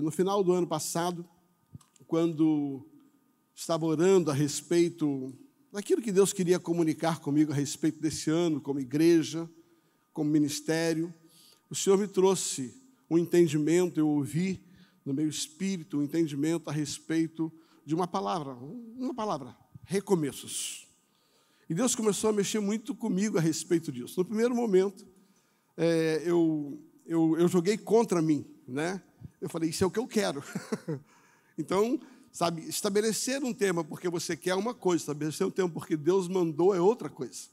No final do ano passado, quando estava orando a respeito daquilo que Deus queria comunicar comigo a respeito desse ano, como igreja, como ministério, o Senhor me trouxe um entendimento, eu ouvi no meu espírito um entendimento a respeito de uma palavra, recomeços. E Deus começou a mexer muito comigo a respeito disso. No primeiro momento, eu joguei contra mim, né? Eu falei, isso é o que eu quero. Então, sabe, estabelecer um tema porque você quer uma coisa, estabelecer um tema porque Deus mandou é outra coisa.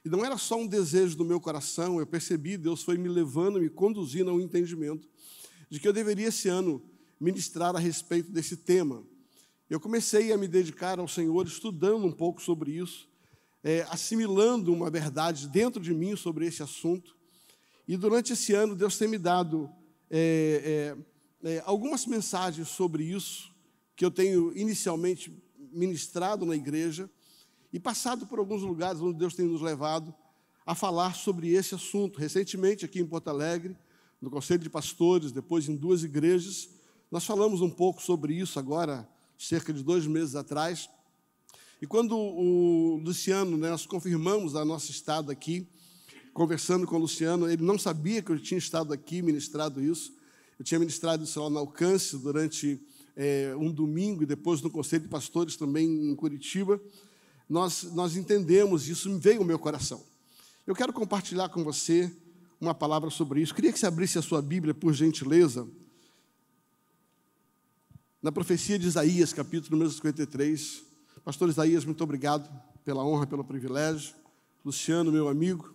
E não era só um desejo do meu coração, eu percebi, Deus foi me levando, me conduzindo a um entendimento de que eu deveria, esse ano, ministrar a respeito desse tema. Eu comecei a me dedicar ao Senhor, estudando um pouco sobre isso, assimilando uma verdade dentro de mim sobre esse assunto. E durante esse ano, Deus tem me dado algumas mensagens sobre isso, que eu tenho inicialmente ministrado na igreja, e passado por alguns lugares onde Deus tem nos levado a falar sobre esse assunto. Recentemente, aqui em Porto Alegre, no Conselho de Pastores, depois em 2 igrejas, nós falamos um pouco sobre isso agora, cerca de 2 meses atrás. E quando o Luciano, nós confirmamos a nossa estada aqui, conversando com o Luciano, ele não sabia que eu tinha estado aqui, ministrado isso. Eu tinha ministrado isso lá no Alcance durante um domingo, e depois no Conselho de Pastores também em Curitiba. Nós entendemos, isso me veio ao meu coração. Eu quero compartilhar com você uma palavra sobre isso. Queria que você abrisse a sua Bíblia, por gentileza, na profecia de Isaías, capítulo número 53. Pastor Isaías, muito obrigado pela honra, pelo privilégio. Luciano, meu amigo,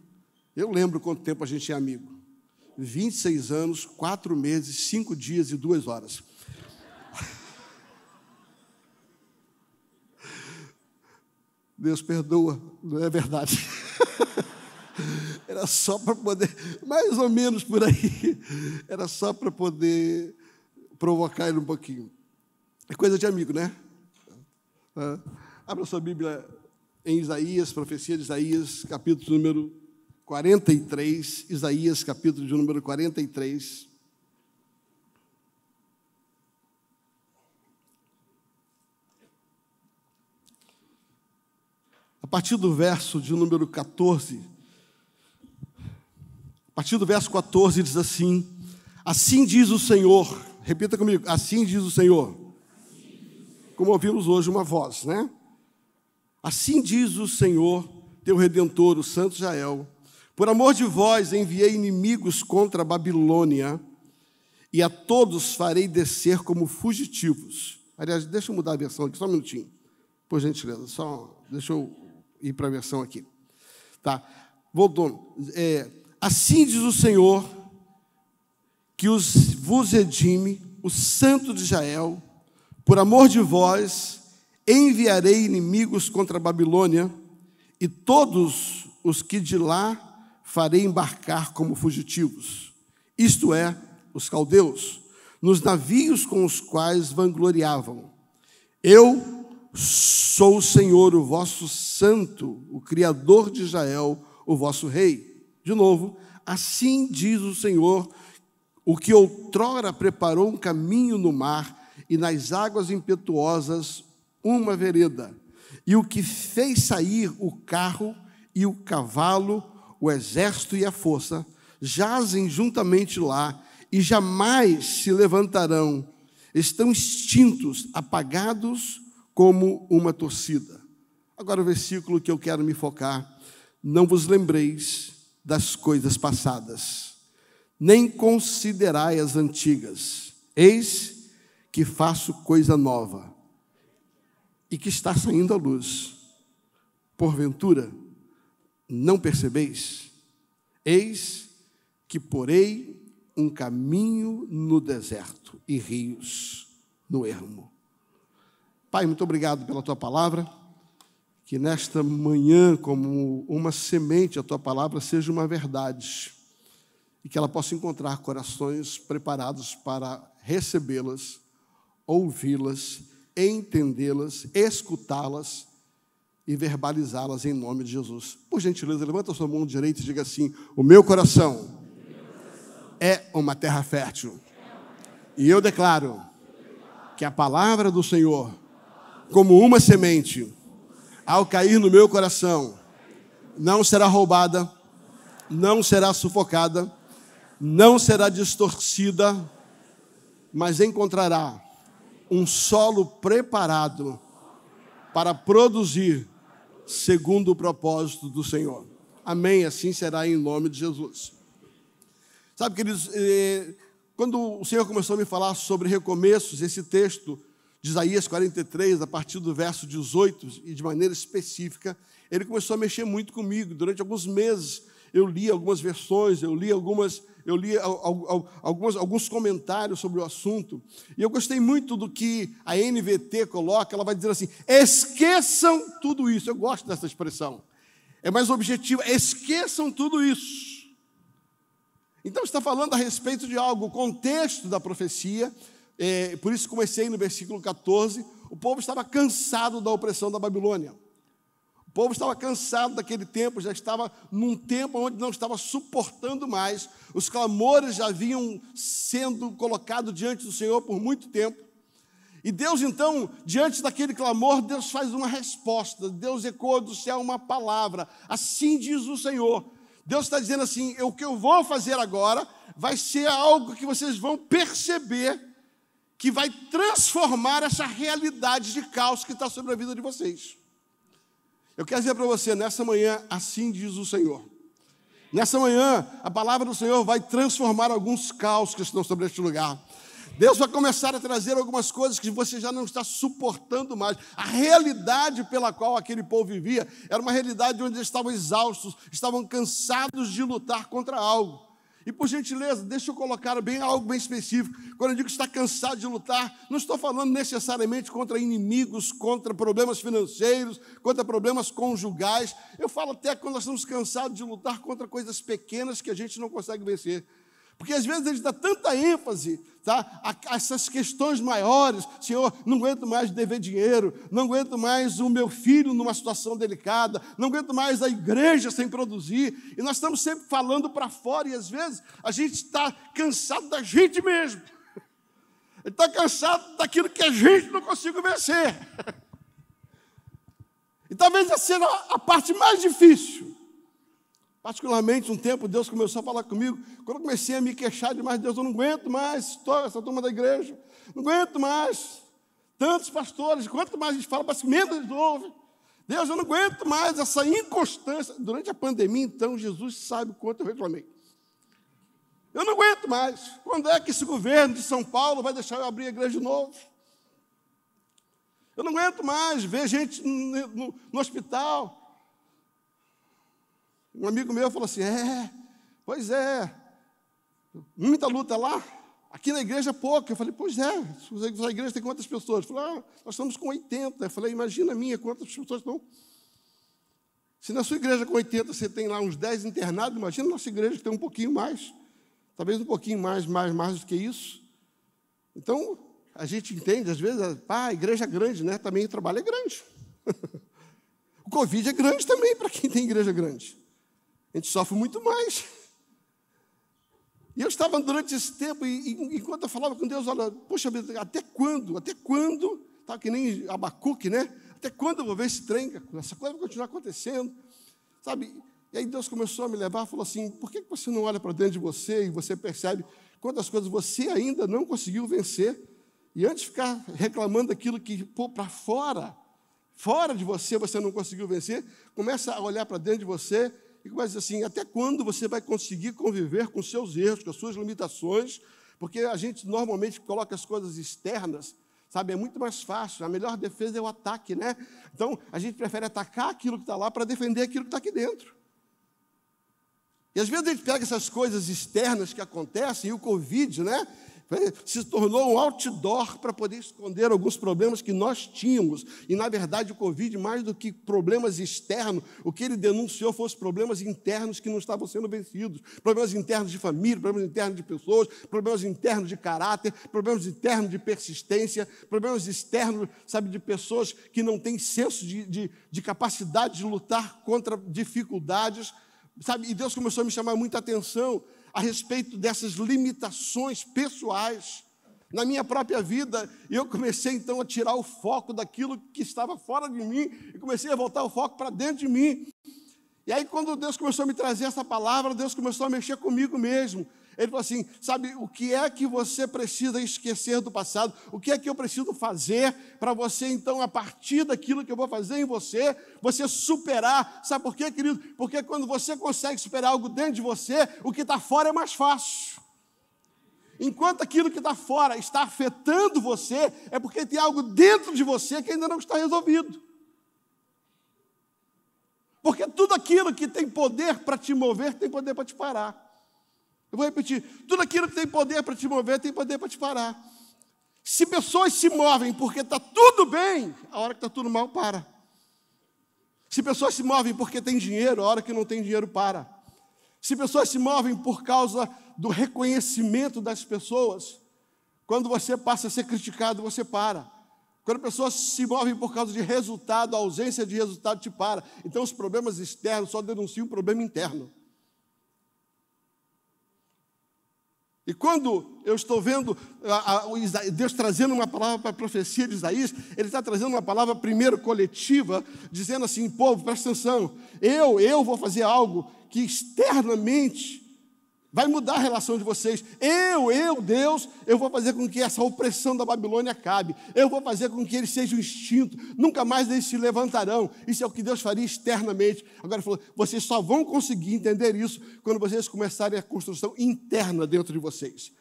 eu lembro quanto tempo a gente é amigo. 26 anos, 4 meses, 5 dias e 2 horas. Deus perdoa, não é verdade? Era só para poder, mais ou menos por aí, era só para poder provocar ele um pouquinho. É coisa de amigo, né? Abra sua Bíblia em Isaías, profecia de Isaías, capítulo número 43, Isaías, capítulo de número 43. A partir do verso de número 14, a partir do verso 14 diz assim: assim diz o Senhor, repita comigo, assim diz o Senhor. Como ouvimos hoje uma voz, né? Assim diz o Senhor, teu Redentor, o Santo Israel: por amor de vós enviei inimigos contra a Babilônia, e a todos farei descer como fugitivos. Aliás, deixa eu mudar a versão aqui, só um minutinho, por gentileza, deixa eu ir para a versão aqui. Tá, voltando. Assim diz o Senhor, que vos redime, o Santo de Israel: por amor de vós enviarei inimigos contra a Babilônia, e todos os que de lá farei embarcar como fugitivos, isto é, os caldeus, nos navios com os quais vangloriavam. Eu sou o Senhor, o vosso santo, o Criador de Israel, o vosso rei. De novo, assim diz o Senhor, o que outrora preparou um caminho no mar, e nas águas impetuosas uma vereda, e o que fez sair o carro e o cavalo, o exército e a força, jazem juntamente lá, e jamais se levantarão, estão extintos, apagados como uma torcida. Agora o versículo que eu quero me focar: não vos lembreis das coisas passadas, nem considerai as antigas. Eis que faço coisa nova, e que está saindo à luz. Porventura, não percebeis? Eis que porei um caminho no deserto e rios no ermo. Pai, muito obrigado pela Tua palavra, que nesta manhã, como uma semente, a Tua palavra seja uma verdade, e que ela possa encontrar corações preparados para recebê-las, ouvi-las, entendê-las, escutá-las e verbalizá-las em nome de Jesus. Por gentileza, levanta a sua mão direita e diga assim: o meu coração é uma terra fértil. E eu declaro que a palavra do Senhor, como uma semente, ao cair no meu coração, não será roubada, não será sufocada, não será distorcida, mas encontrará um solo preparado para produzir segundo o propósito do Senhor. Amém, assim será em nome de Jesus. Sabe, queridos, quando o Senhor começou a me falar sobre recomeços, esse texto de Isaías 43, a partir do verso 18, e de maneira específica, ele começou a mexer muito comigo. Durante alguns meses, eu li algumas versões, eu li alguns comentários sobre o assunto, e eu gostei muito do que a NVT coloca. Ela vai dizer assim: esqueçam tudo isso. Eu gosto dessa expressão, é mais objetiva, esqueçam tudo isso. Então está falando a respeito de algo, o contexto da profecia, por isso comecei no versículo 14, o povo estava cansado da opressão da Babilônia. O povo estava cansado daquele tempo, já estava num tempo onde não estava suportando mais, os clamores já haviam sendo colocados diante do Senhor por muito tempo. E Deus, então, diante daquele clamor, Deus faz uma resposta, Deus ecoa do céu uma palavra: assim diz o Senhor. Deus está dizendo assim: o que eu vou fazer agora vai ser algo que vocês vão perceber, que vai transformar essa realidade de caos que está sobre a vida de vocês. Eu quero dizer para você, nessa manhã, assim diz o Senhor. Nessa manhã, a palavra do Senhor vai transformar alguns caos que estão sobre este lugar. Deus vai começar a trazer algumas coisas que você já não está suportando mais. A realidade pela qual aquele povo vivia era uma realidade onde eles estavam exaustos, estavam cansados de lutar contra algo. E, por gentileza, deixa eu colocar algo bem específico. Quando eu digo que está cansado de lutar, não estou falando necessariamente contra inimigos, contra problemas financeiros, contra problemas conjugais. Eu falo até quando nós estamos cansados de lutar contra coisas pequenas que a gente não consegue vencer. Porque às vezes a gente dá tanta ênfase, tá, a essas questões maiores. Senhor, não aguento mais dever dinheiro, não aguento mais o meu filho numa situação delicada, não aguento mais a igreja sem produzir. E nós estamos sempre falando para fora, e às vezes a gente está cansado da gente mesmo. Ele está cansado daquilo que a gente não consegue vencer. E talvez essa seja a parte mais difícil. Particularmente, um tempo, Deus começou a falar comigo. Quando eu comecei a me queixar demais, Deus, eu não aguento mais essa turma da igreja. Não aguento mais. Tantos pastores, quanto mais a gente fala, parece que menos eles ouvem. Deus, eu não aguento mais essa inconstância. Durante a pandemia, então, Jesus sabe o quanto eu reclamei. Eu não aguento mais. Quando é que esse governo de São Paulo vai deixar eu abrir a igreja de novo? Eu não aguento mais ver gente no hospital. Um amigo meu falou assim: pois é, muita luta lá, aqui na igreja pouca. Eu falei: pois é, a igreja tem quantas pessoas? Ele falou: nós estamos com 80. Eu falei: imagina a minha, quantas pessoas estão? Se na sua igreja com 80 você tem lá uns 10 internados, imagina a nossa igreja que tem um pouquinho mais, talvez um pouquinho mais do que isso. Então, a gente entende, às vezes, a igreja é grande, né? Também o trabalho é grande. O Covid é grande também para quem tem igreja grande. A gente sofre muito mais. E eu estava durante esse tempo, e enquanto eu falava com Deus, olha, poxa vida, até quando? Estava que nem Abacuque, né? Até quando eu vou ver esse trem? Essa coisa vai continuar acontecendo. Sabe? E aí Deus começou a me levar e falou assim: por que você não olha para dentro de você e você percebe quantas coisas você ainda não conseguiu vencer? E antes de ficar reclamando daquilo que para fora de você não conseguiu vencer, começa a olhar para dentro de você e começa a dizer assim: até quando você vai conseguir conviver com seus erros, com as suas limitações? Porque a gente normalmente coloca as coisas externas, sabe? É muito mais fácil. A melhor defesa é o ataque, né? Então, a gente prefere atacar aquilo que está lá para defender aquilo que está aqui dentro. E às vezes a gente pega essas coisas externas que acontecem, e o Covid, né, se tornou um outdoor para poder esconder alguns problemas que nós tínhamos. E, na verdade, o Covid, mais do que problemas externos, o que ele denunciou foram os problemas internos que não estavam sendo vencidos. Problemas internos de família, problemas internos de pessoas, problemas internos de caráter, problemas internos de persistência, problemas externos, sabe, de pessoas que não têm senso de capacidade de lutar contra dificuldades. Sabe? E Deus começou a me chamar muita atenção a respeito dessas limitações pessoais, na minha própria vida, e eu comecei então a tirar o foco daquilo que estava fora de mim, e comecei a voltar o foco para dentro de mim. E aí, quando Deus começou a me trazer essa palavra, Deus começou a mexer comigo mesmo. Ele falou assim, sabe, o que é que você precisa esquecer do passado? O que é que eu preciso fazer para você, então, a partir daquilo que eu vou fazer em você, você superar? Sabe por quê, querido? Porque quando você consegue superar algo dentro de você, o que está fora é mais fácil. Enquanto aquilo que está fora está afetando você, é porque tem algo dentro de você que ainda não está resolvido. Porque tudo aquilo que tem poder para te mover, tem poder para te parar. Eu vou repetir, tudo aquilo que tem poder para te mover, tem poder para te parar. Se pessoas se movem porque está tudo bem, a hora que está tudo mal, para. Se pessoas se movem porque tem dinheiro, a hora que não tem dinheiro, para. Se pessoas se movem por causa do reconhecimento das pessoas, quando você passa a ser criticado, você para. Quando pessoas se movem por causa de resultado, a ausência de resultado te para. Então, os problemas externos só denunciam um problema interno. E quando eu estou vendo Deus trazendo uma palavra para a profecia de Isaías, Ele está trazendo uma palavra primeiro coletiva, dizendo assim, povo, presta atenção, eu vou fazer algo que externamente vai mudar a relação de vocês. Deus, eu vou fazer com que essa opressão da Babilônia acabe. Eu vou fazer com que eles sejam extintos. Nunca mais eles se levantarão. Isso é o que Deus faria externamente. Agora ele falou, vocês só vão conseguir entender isso quando vocês começarem a construção interna dentro de vocês.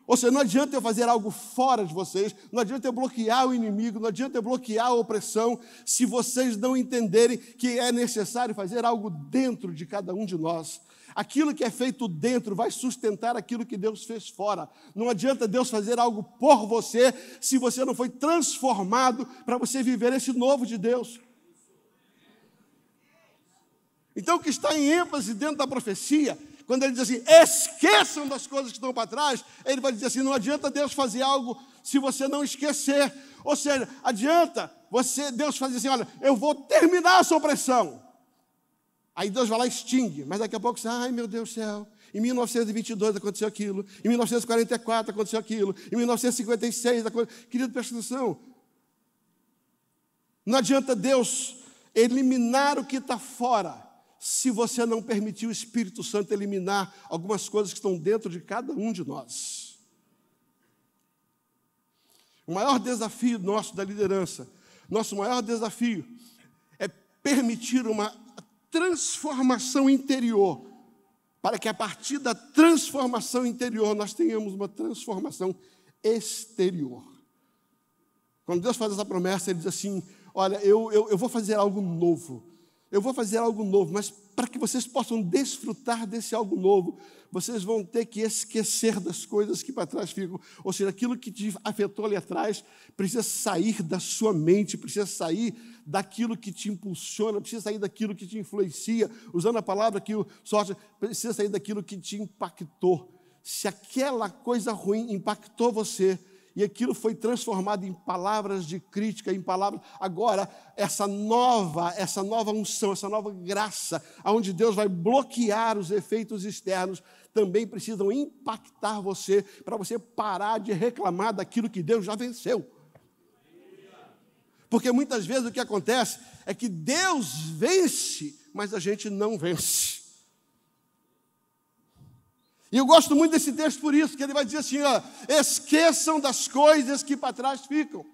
Ou seja, não adianta eu fazer algo fora de vocês, não adianta eu bloquear o inimigo, não adianta eu bloquear a opressão, se vocês não entenderem que é necessário fazer algo dentro de cada um de nós. Aquilo que é feito dentro vai sustentar aquilo que Deus fez fora. Não adianta Deus fazer algo por você, se você não foi transformado para você viver esse novo de Deus. Então, o que está em ênfase dentro da profecia, quando ele diz assim, esqueçam das coisas que estão para trás, ele vai dizer assim, não adianta Deus fazer algo se você não esquecer. Ou seja, adianta Deus fazer assim, olha, eu vou terminar a sua opressão. Aí Deus vai lá e extingue, mas daqui a pouco você, ai meu Deus do céu, em 1922 aconteceu aquilo, em 1944 aconteceu aquilo, em 1956 aconteceu... Querido, presta atenção, não adianta Deus eliminar o que está fora, se você não permitir o Espírito Santo eliminar algumas coisas que estão dentro de cada um de nós. O maior desafio nosso da liderança, nosso maior desafio é permitir uma transformação interior, para que a partir da transformação interior nós tenhamos uma transformação exterior. Quando Deus faz essa promessa, Ele diz assim, olha, eu vou fazer algo novo, mas para que vocês possam desfrutar desse algo novo, vocês vão ter que esquecer das coisas que para trás ficam, ou seja, aquilo que te afetou ali atrás, precisa sair da sua mente, precisa sair daquilo que te impulsiona, precisa sair daquilo que te influencia, usando a palavra que o sorte, precisa sair daquilo que te impactou. Se aquela coisa ruim impactou você, e aquilo foi transformado em palavras de crítica, em palavras... Agora, essa nova unção, essa nova graça, onde Deus vai bloquear os efeitos externos, também precisam impactar você, para você parar de reclamar daquilo que Deus já venceu. Porque muitas vezes o que acontece é que Deus vence, mas a gente não vence. E eu gosto muito desse texto por isso, que ele vai dizer assim, ó, esqueçam das coisas que para trás ficam.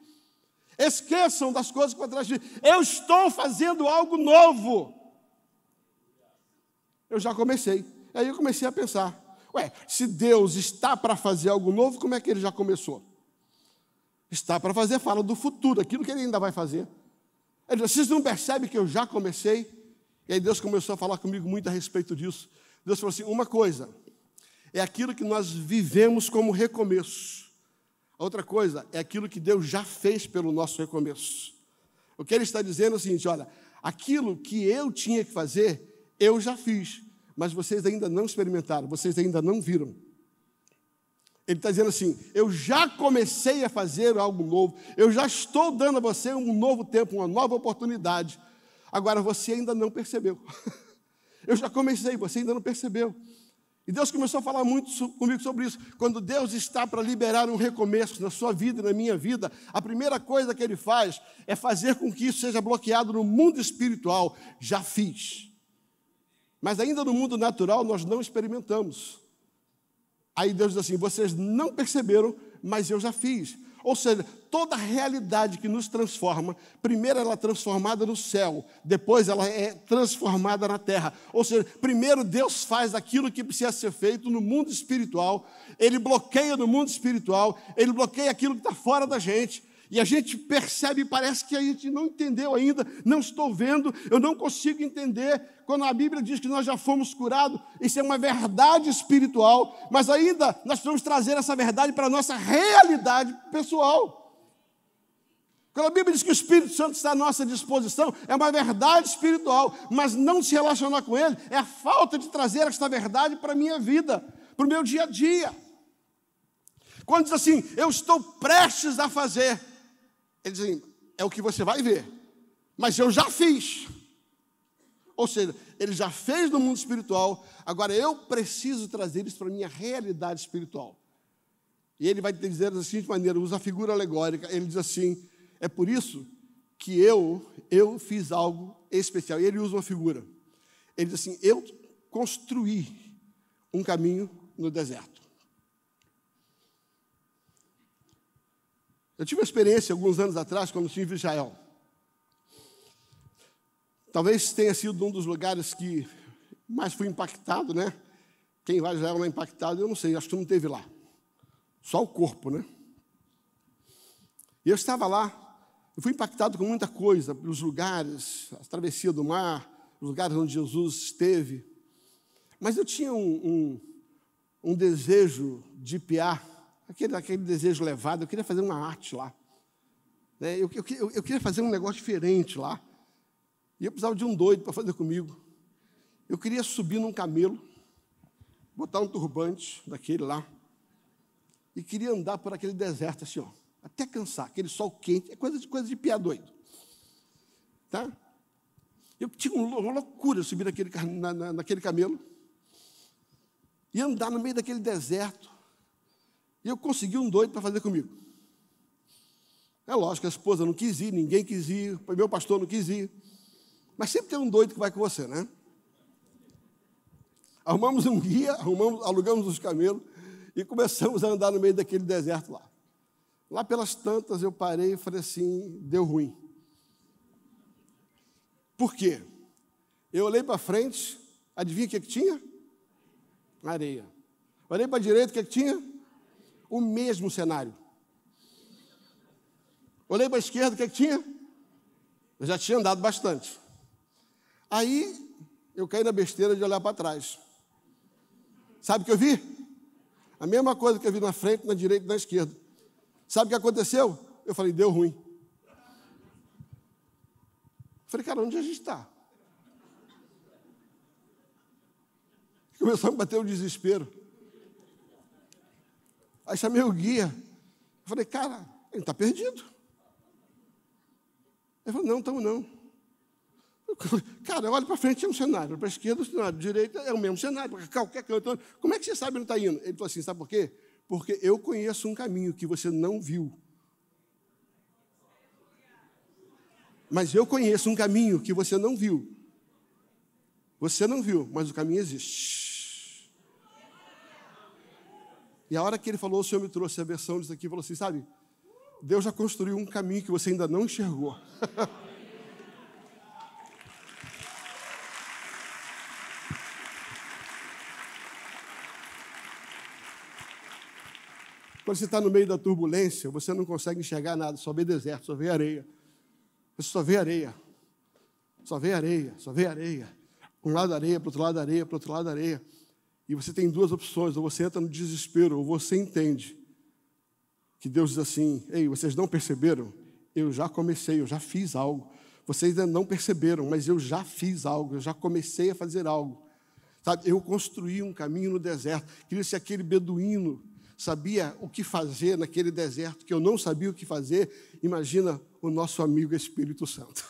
Esqueçam das coisas que para trás ficam. Eu estou fazendo algo novo. Eu já comecei. Aí eu comecei a pensar, se Deus está para fazer algo novo, como é que Ele já começou? Está para fazer, fala do futuro, aquilo que Ele ainda vai fazer. Ele diz, vocês não percebem que eu já comecei? E aí Deus começou a falar comigo muito a respeito disso. Deus falou assim, uma coisa... é aquilo que nós vivemos como recomeço. A outra coisa é aquilo que Deus já fez pelo nosso recomeço. O que Ele está dizendo é o seguinte, olha, aquilo que eu tinha que fazer, eu já fiz, mas vocês ainda não experimentaram, vocês ainda não viram. Ele está dizendo assim, eu já comecei a fazer algo novo, eu já estou dando a você um novo tempo, uma nova oportunidade. Agora, você ainda não percebeu. Eu já comecei, você ainda não percebeu. E Deus começou a falar muito comigo sobre isso. Quando Deus está para liberar um recomeço na sua vida e na minha vida, a primeira coisa que Ele faz é fazer com que isso seja bloqueado no mundo espiritual. Já fiz. Mas ainda no mundo natural nós não experimentamos. Aí Deus diz assim, vocês não perceberam, mas eu já fiz. Ou seja, toda a realidade que nos transforma, primeiro ela é transformada no céu, depois ela é transformada na terra. Ou seja, primeiro Deus faz aquilo que precisa ser feito no mundo espiritual, Ele bloqueia no mundo espiritual, Ele bloqueia aquilo que está fora da gente, e a gente percebe, parece que a gente não entendeu ainda, não estou vendo, eu não consigo entender. Quando a Bíblia diz que nós já fomos curados, isso é uma verdade espiritual, mas ainda nós precisamos trazer essa verdade para a nossa realidade pessoal. Quando a Bíblia diz que o Espírito Santo está à nossa disposição, é uma verdade espiritual, mas não se relacionar com Ele é a falta de trazer esta verdade para a minha vida, para o meu dia a dia. Quando diz assim, eu estou prestes a fazer, ele diz assim, é o que você vai ver, mas eu já fiz. Ou seja, ele já fez no mundo espiritual, agora eu preciso trazer isso para a minha realidade espiritual. E ele vai dizer da seguinte maneira, usa a figura alegórica, ele diz assim, é por isso que eu fiz algo especial. E ele usa uma figura. Ele diz assim, eu construí um caminho no deserto. Eu tive uma experiência alguns anos atrás, quando estive em Israel. Talvez tenha sido um dos lugares que mais fui impactado, né? Quem vai a Israel não é impactado, eu não sei, acho que não teve lá. Só o corpo, né? E eu estava lá, eu fui impactado com muita coisa, pelos lugares, a travessia do mar, os lugares onde Jesus esteve. Mas eu tinha um desejo de piar, aquele desejo levado, eu queria fazer uma arte lá. Né? Eu queria fazer um negócio diferente lá. E eu precisava de um doido para fazer comigo. Eu queria subir num camelo, botar um turbante daquele lá, e queria andar por aquele deserto assim, ó, até cansar, aquele sol quente, é coisa de piá doido. Tá? Eu tinha uma loucura subir naquele camelo, e andar no meio daquele deserto, e eu consegui um doido para fazer comigo. É lógico, a esposa não quis ir, ninguém quis ir, o meu pastor não quis ir, mas sempre tem um doido que vai com você, né? Arrumamos um guia, alugamos os camelos e começamos a andar no meio daquele deserto lá. Lá pelas tantas eu parei e falei assim, deu ruim. Por quê? Eu olhei para frente, adivinha o que tinha? Areia. Olhei para a direita, o que tinha? O mesmo cenário. Olhei para a esquerda, o que tinha? Eu já tinha andado bastante. Aí, eu caí na besteira de olhar para trás. Sabe o que eu vi? A mesma coisa que eu vi na frente, na direita e na esquerda. Sabe o que aconteceu? Eu falei, deu ruim. Falei, cara, onde a gente está? Começou a bater o desespero. Aí chamei o guia. Falei, cara, ele está perdido. Ele falou, não, estamos não. Cara, eu olho para frente, é um cenário, para a esquerda, o cenário, para a direita é o mesmo cenário, para qualquer canto. Como é que você sabe onde está indo? Ele falou assim, sabe por quê? Porque eu conheço um caminho que você não viu. Mas eu conheço um caminho que você não viu. Você não viu, mas o caminho existe. E a hora que ele falou, o Senhor me trouxe a versão disso aqui, falou assim, sabe, Deus já construiu um caminho que você ainda não enxergou. Quando você está no meio da turbulência, você não consegue enxergar nada, só vê deserto, só vê areia. Você só vê areia. Só vê areia, só vê areia. Um lado areia, para o outro lado areia, para o outro lado areia. E você tem duas opções, ou você entra no desespero, ou você entende que Deus diz assim, ei, vocês não perceberam? Eu já comecei, eu já fiz algo. Vocês ainda não perceberam, mas eu já fiz algo, eu já comecei a fazer algo. Sabe, eu construí um caminho no deserto. Queria ser aquele beduíno, sabia o que fazer naquele deserto, que eu não sabia o que fazer. Imagina o nosso amigo Espírito Santo.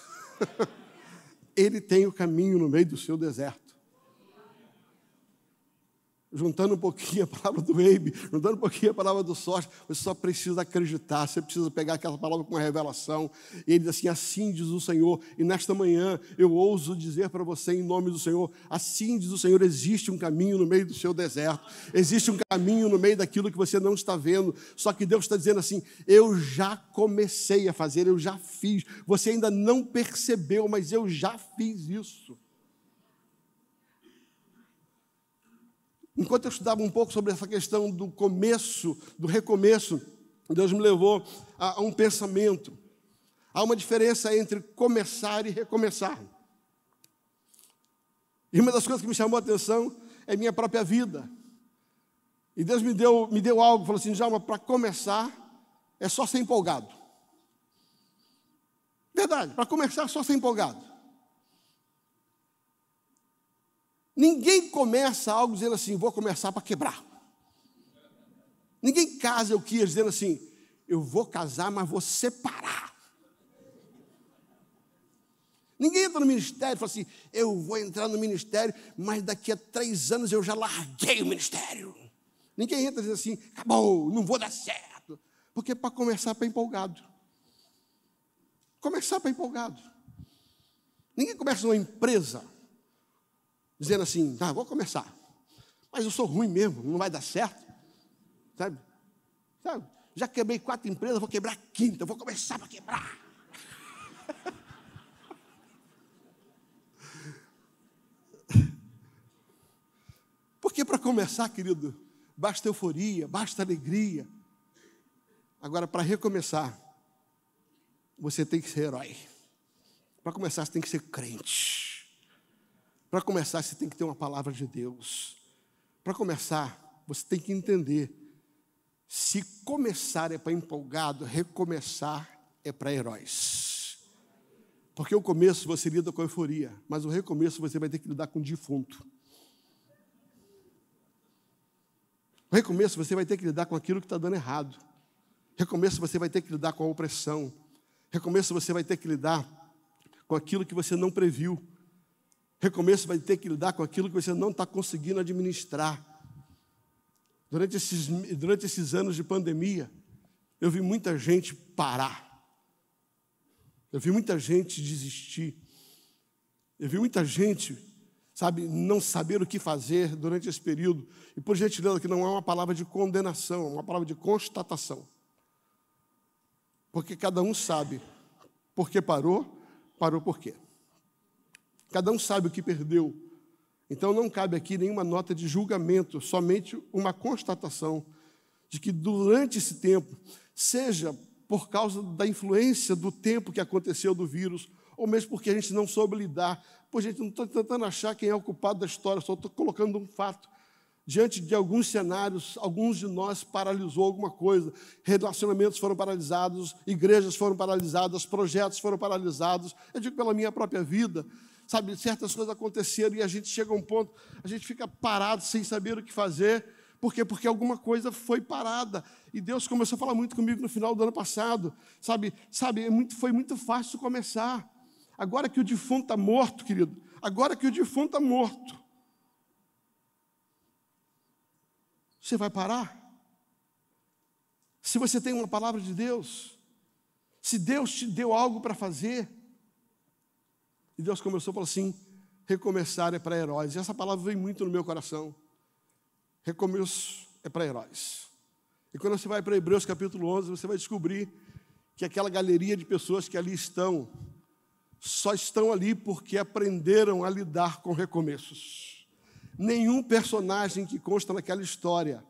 Ele tem o caminho no meio do seu deserto. juntando um pouquinho a palavra do Eibe, juntando um pouquinho a palavra do Sócio, você só precisa acreditar, você precisa pegar aquela palavra com uma revelação. E ele diz assim: assim diz o Senhor. E nesta manhã eu ouso dizer para você, em nome do Senhor, assim diz o Senhor: existe um caminho no meio do seu deserto, existe um caminho no meio daquilo que você não está vendo, só que Deus está dizendo assim: eu já comecei a fazer, eu já fiz, você ainda não percebeu, mas eu já fiz isso. Enquanto eu estudava um pouco sobre essa questão do começo, do recomeço, Deus me levou a um pensamento. Há uma diferença entre começar e recomeçar. E uma das coisas que me chamou a atenção é minha própria vida. E Deus me deu algo, falou assim: Djalma, para começar é só ser empolgado. Verdade, para começar é só ser empolgado. Ninguém começa algo dizendo assim: vou começar para quebrar. Ninguém casa o que dizendo assim: eu vou casar, mas vou separar. Ninguém entra no ministério e fala assim: eu vou entrar no ministério, mas daqui a 3 anos eu já larguei o ministério. Ninguém entra dizendo assim: acabou, não vou dar certo. Porque para começar para empolgado. Começar para empolgado. Ninguém começa uma empresa dizendo assim: vou começar, mas eu sou ruim mesmo, não vai dar certo, sabe? Já quebrei 4 empresas, vou quebrar a 5ª, vou começar para quebrar. Porque para começar, querido, basta euforia, basta alegria. Agora, para recomeçar, você tem que ser herói. Para começar, você tem que ser crente. Para começar, você tem que ter uma palavra de Deus. Para começar, você tem que entender: se começar é para empolgado, recomeçar é para heróis. Porque o começo você lida com a euforia, mas o recomeço você vai ter que lidar com o defunto. O recomeço você vai ter que lidar com aquilo que está dando errado. Recomeço você vai ter que lidar com a opressão. Recomeço você vai ter que lidar com aquilo que você não previu. Recomeço vai ter que lidar com aquilo que você não está conseguindo administrar. Durante esses anos de pandemia, eu vi muita gente parar. Eu vi muita gente desistir. Eu vi muita gente, não saber o que fazer durante esse período. E por gentileza, que não é uma palavra de condenação, é uma palavra de constatação. Porque cada um sabe por que parou por quê. Cada um sabe o que perdeu. Então não cabe aqui nenhuma nota de julgamento, somente uma constatação de que durante esse tempo, seja por causa da influência do tempo que aconteceu do vírus, ou mesmo porque a gente não soube lidar. Pô, gente, não estou tentando achar quem é o culpado da história, só estou colocando um fato. Diante de alguns cenários, alguns de nós paralisou alguma coisa. Relacionamentos foram paralisados, igrejas foram paralisadas, projetos foram paralisados. Eu digo pela minha própria vida. Certas coisas aconteceram e a gente chega a um ponto, a gente fica parado sem saber o que fazer. Por quê? Porque alguma coisa foi parada. E Deus começou a falar muito comigo no final do ano passado. Foi muito fácil começar. Agora que o defunto está morto, querido, agora que o defunto está morto, você vai parar? Se você tem uma palavra de Deus, se Deus te deu algo para fazer, e Deus começou a falar assim: recomeçar é para heróis. E essa palavra veio muito no meu coração. Recomeço é para heróis. E quando você vai para Hebreus capítulo 11, você vai descobrir que aquela galeria de pessoas que ali estão, só estão ali porque aprenderam a lidar com recomeços. Nenhum personagem que consta naquela história,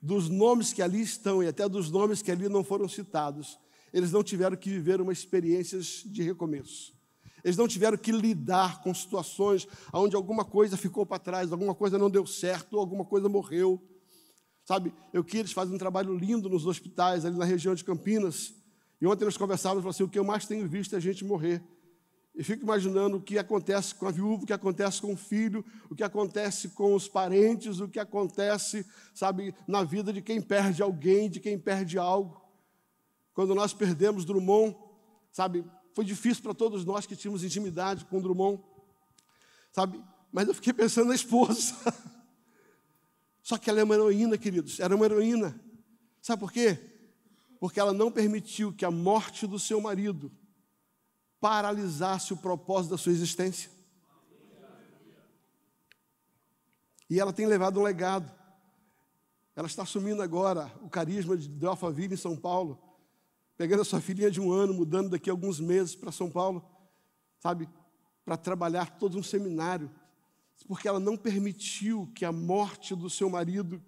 dos nomes que ali estão e até dos nomes que ali não foram citados, eles não tiveram que viver uma experiência de recomeço. Eles não tiveram que lidar com situações onde alguma coisa ficou para trás, alguma coisa não deu certo, ou alguma coisa morreu. Eles fazem um trabalho lindo nos hospitais, ali na região de Campinas. E ontem nós conversávamos, falamos assim: o que eu mais tenho visto é gente morrer. E fico imaginando o que acontece com a viúva, o que acontece com o filho, o que acontece com os parentes, o que acontece, na vida de quem perde alguém, de quem perde algo. Quando nós perdemos Drummond, foi difícil para todos nós que tínhamos intimidade com Drummond, mas eu fiquei pensando na esposa. Só que ela é uma heroína, queridos, era uma heroína. Sabe por quê? Porque ela não permitiu que a morte do seu marido paralisasse o propósito da sua existência. E ela tem levado um legado. Ela está assumindo agora o carisma de Alphaville, em São Paulo, pegando a sua filhinha de 1 ano, mudando daqui a alguns meses para São Paulo, sabe, para trabalhar todo um seminário, porque ela não permitiu que a morte do seu marido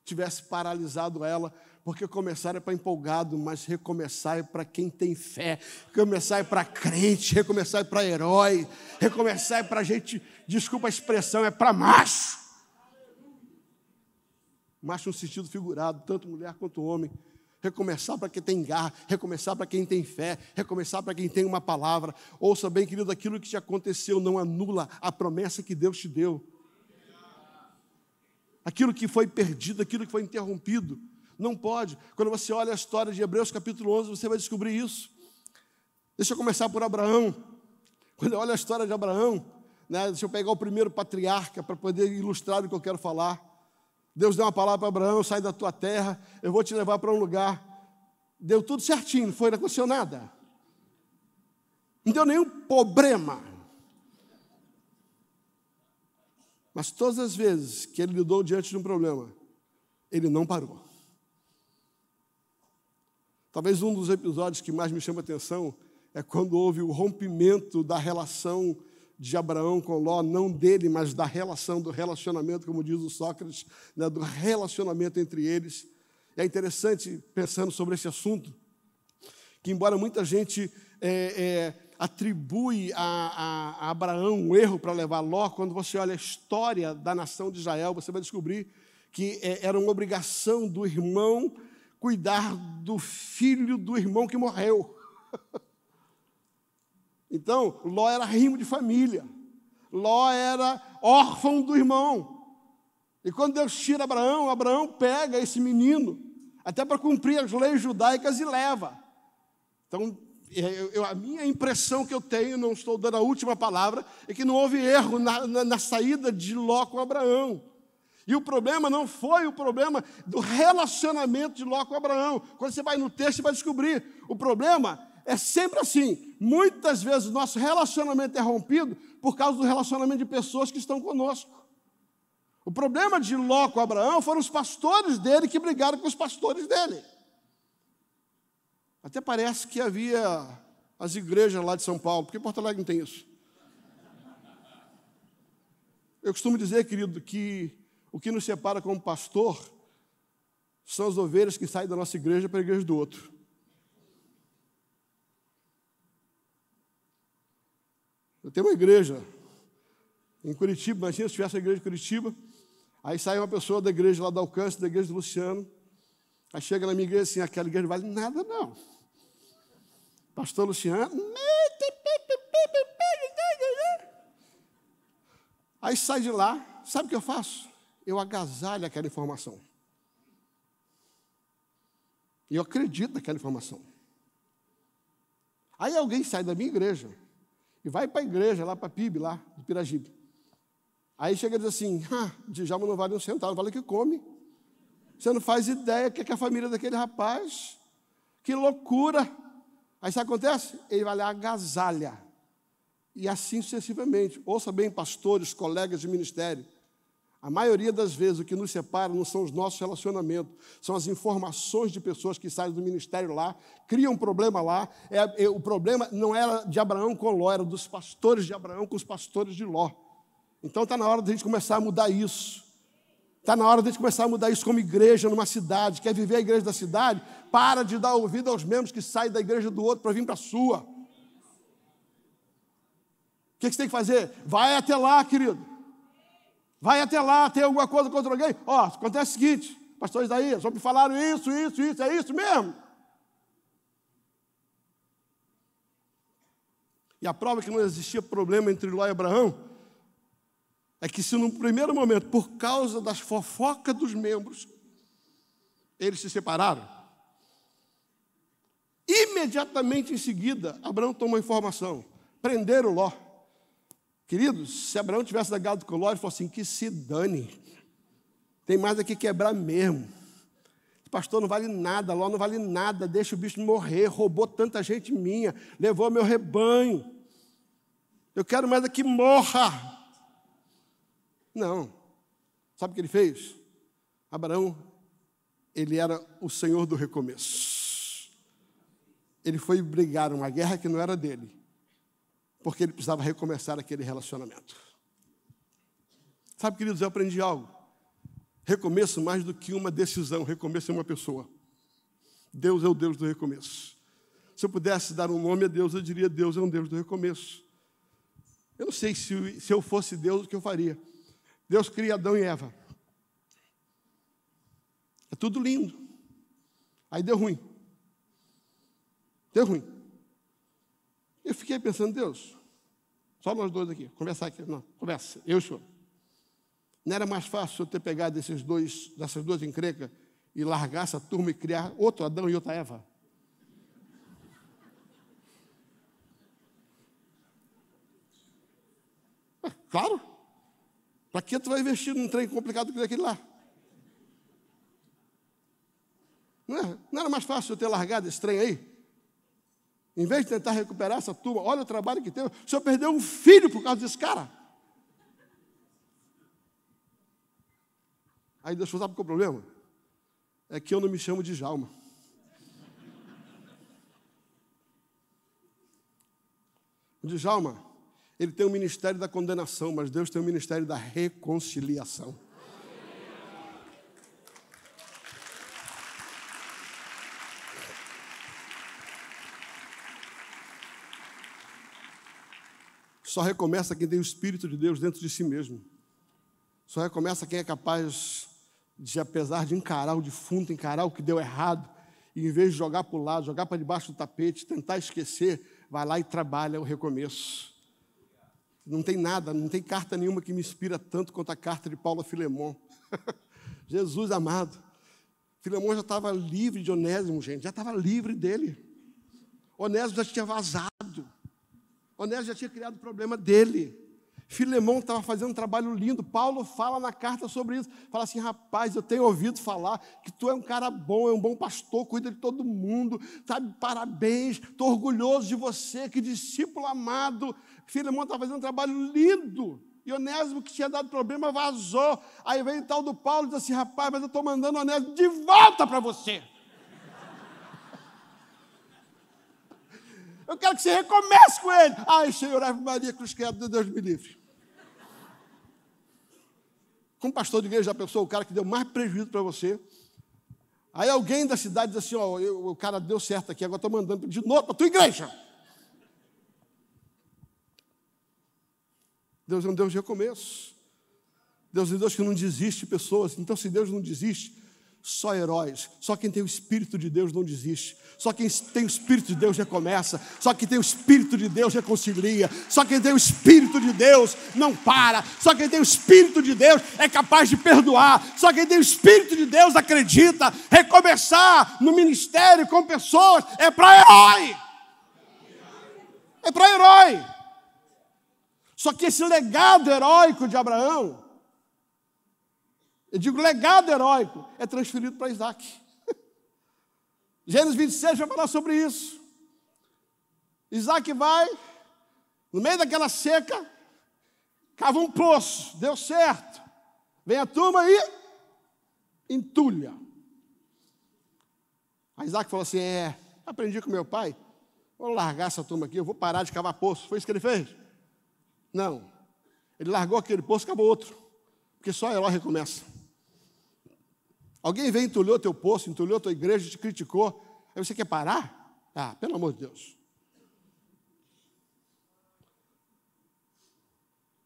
tivesse paralisado ela, porque começar é para empolgado, mas recomeçar é para quem tem fé, recomeçar é para crente, recomeçar é para herói, recomeçar é para gente, desculpa a expressão, é para macho. Macho no sentido figurado, tanto mulher quanto homem. Recomeçar para quem tem garra, recomeçar para quem tem fé, recomeçar para quem tem uma palavra. Ouça bem, querido, aquilo que te aconteceu não anula a promessa que Deus te deu. Aquilo que foi perdido, aquilo que foi interrompido, não pode. Quando você olha a história de Hebreus capítulo 11, você vai descobrir isso. Deixa eu começar por Abraão. Quando eu olho a história de Abraão, né, deixa eu pegar o primeiro patriarca para poder ilustrar o que eu quero falar. Deus deu uma palavra para Abraão: sai da tua terra, eu vou te levar para um lugar. Deu tudo certinho, não aconteceu nada. Não deu nenhum problema. Mas todas as vezes que ele lidou diante de um problema, ele não parou. Talvez um dos episódios que mais me chama a atenção é quando houve o rompimento da relação de Abraão com Ló, não dele, mas da relação, do relacionamento, como diz o Sócrates, né, do relacionamento entre eles. É interessante, pensando sobre esse assunto, que embora muita gente atribui a Abraão um erro para levar Ló, quando você olha a história da nação de Israel, você vai descobrir que era uma obrigação do irmão cuidar do filho do irmão que morreu. Então, Ló era rimo de família. Ló era órfão do irmão. E quando Deus tira Abraão, Abraão pega esse menino, até para cumprir as leis judaicas, e leva. Então, a minha impressão que eu tenho, não estou dando a última palavra, é que não houve erro na saída de Ló com Abraão. E o problema não foi o problema do relacionamento de Ló com Abraão. Quando você vai no texto, você vai descobrir. O problema é sempre assim. Muitas vezes o nosso relacionamento é rompido por causa do relacionamento de pessoas que estão conosco. O problema de Ló com Abraão foram os pastores dele que brigaram com os pastores dele. Até parece que havia as igrejas lá de São Paulo, porque Porto Alegre não tem isso. Eu costumo dizer, querido, que o que nos separa como pastor são as ovelhas que saem da nossa igreja para a igreja do outro. Eu tenho uma igreja em Curitiba, imagina se tivesse a igreja de Curitiba, aí sai uma pessoa da igreja lá do Alcance, da igreja do Luciano, aí chega na minha igreja assim: aquela igreja não vale nada, não. Pastor Luciano, aí sai de lá, sabe o que eu faço? Eu agasalho aquela informação. E eu acredito naquela informação. Aí alguém sai da minha igreja e vai para a igreja, lá para a PIB, lá do Piragibe. Aí chega e diz assim: Djalma não vale um centavo, vale o que come. Você não faz ideia do que é a família daquele rapaz. Que loucura. Aí sabe o que acontece? Ele vai lá, agasalha. E assim sucessivamente. Ouça bem, pastores, colegas de ministério. A maioria das vezes o que nos separa não são os nossos relacionamentos, são as informações de pessoas que saem do ministério lá, criam um problema lá. O problema não era de Abraão com Ló, era dos pastores de Abraão com os pastores de Ló. Então está na hora de a gente começar a mudar isso. Está na hora de a gente começar a mudar isso como igreja numa cidade. Quer viver a igreja da cidade? Para de dar ouvido aos membros que saem da igreja do outro para vir para a sua. O que você tem que fazer? Vai até lá, querido. Vai até lá, tem alguma coisa contra alguém? Acontece o seguinte: pastor Isaías, só me falaram isso, é isso mesmo. E a prova que não existia problema entre Ló e Abraão é que se no primeiro momento, por causa das fofocas dos membros, eles se separaram, imediatamente em seguida, Abraão tomou informação, prenderam Ló. Queridos, se Abraão tivesse negado com Ló, ele falou assim: que se dane. Tem mais aqui quebrar mesmo. Pastor, não vale nada, Ló não vale nada, deixa o bicho morrer, roubou tanta gente minha, levou meu rebanho. Eu quero mais é que morra. Não. Sabe o que ele fez? Abraão, ele era o senhor do recomeço. Ele foi brigar uma guerra que não era dele, porque ele precisava recomeçar aquele relacionamento. Sabe, queridos, eu aprendi algo. Recomeço mais do que uma decisão, recomeço é uma pessoa. Deus é o Deus do recomeço. Se eu pudesse dar um nome a Deus, eu diria: Deus é um Deus do recomeço. Eu não sei se eu fosse Deus, o que eu faria. Deus cria Adão e Eva. É tudo lindo. Aí deu ruim. Deu ruim. Eu fiquei pensando: Deus, só nós dois aqui, conversar aqui. Não, conversa, eu e o senhor. Não era mais fácil eu ter pegado dessas duas encrencas e largar essa turma e criar outro Adão e outra Eva? Claro. Para que tu vai investir num trem complicado que aquele lá? Não era mais fácil eu ter largado esse trem aí? Em vez de tentar recuperar essa turma, olha o trabalho que teve. O senhor perdeu um filho por causa desse cara. Aí Deus falou: sabe qual é o problema? É que eu não me chamo de Djalma. O Djalma, ele tem o ministério da condenação, mas Deus tem o ministério da reconciliação. Só recomeça quem tem o Espírito de Deus dentro de si mesmo. Só recomeça quem é capaz de, apesar de encarar o defunto, encarar o que deu errado, e em vez de jogar para o lado, jogar para debaixo do tapete, tentar esquecer, vai lá e trabalha o recomeço. Não tem nada, não tem carta nenhuma que me inspira tanto quanto a carta de Paulo a Filemon. Jesus amado. Filemon já estava livre de Onésimo, gente, já estava livre dele. Onésimo já tinha vazado. Onésimo já tinha criado o problema dele. Filemon estava fazendo um trabalho lindo. Paulo fala na carta sobre isso. Fala assim: rapaz, eu tenho ouvido falar que tu é um cara bom, é um bom pastor, cuida de todo mundo, sabe? Parabéns, estou orgulhoso de você, que discípulo amado. Filemon estava fazendo um trabalho lindo. E Onésimo, que tinha dado problema, vazou. Aí vem o tal do Paulo e diz assim: rapaz, mas eu estou mandando Onésimo de volta para você. Eu quero que você recomece com ele. Ai, Senhor, Ave Maria, cruz credo, Deus me livre. Como pastor de igreja, já pensou, o cara que deu mais prejuízo para você. Aí alguém da cidade diz assim: ó, o cara deu certo aqui, agora estou mandando de novo para a tua igreja. Deus é um Deus de recomeço. Deus é um Deus que não desiste de pessoas. Então, se Deus não desiste, só heróis, só quem tem o Espírito de Deus não desiste, só quem tem o Espírito de Deus recomeça, só quem tem o Espírito de Deus reconcilia, só quem tem o Espírito de Deus não para, só quem tem o Espírito de Deus é capaz de perdoar, só quem tem o Espírito de Deus acredita. Recomeçar no ministério com pessoas é para herói, é para herói. Só que esse legado heróico de Abraão, eu digo legado heróico, é transferido para Isaac. Gênesis 26 vai falar sobre isso. Isaac vai, no meio daquela seca, cava um poço, deu certo. Vem a turma e entulha. Aí Isaac falou assim: aprendi com meu pai, vou largar essa turma aqui, eu vou parar de cavar poço. Foi isso que ele fez? Não. Ele largou aquele poço e cavou outro. Porque só herói recomeça. Alguém veio e entulhou teu poço, entulhou tua igreja, te criticou. Aí você quer parar? Ah, pelo amor de Deus.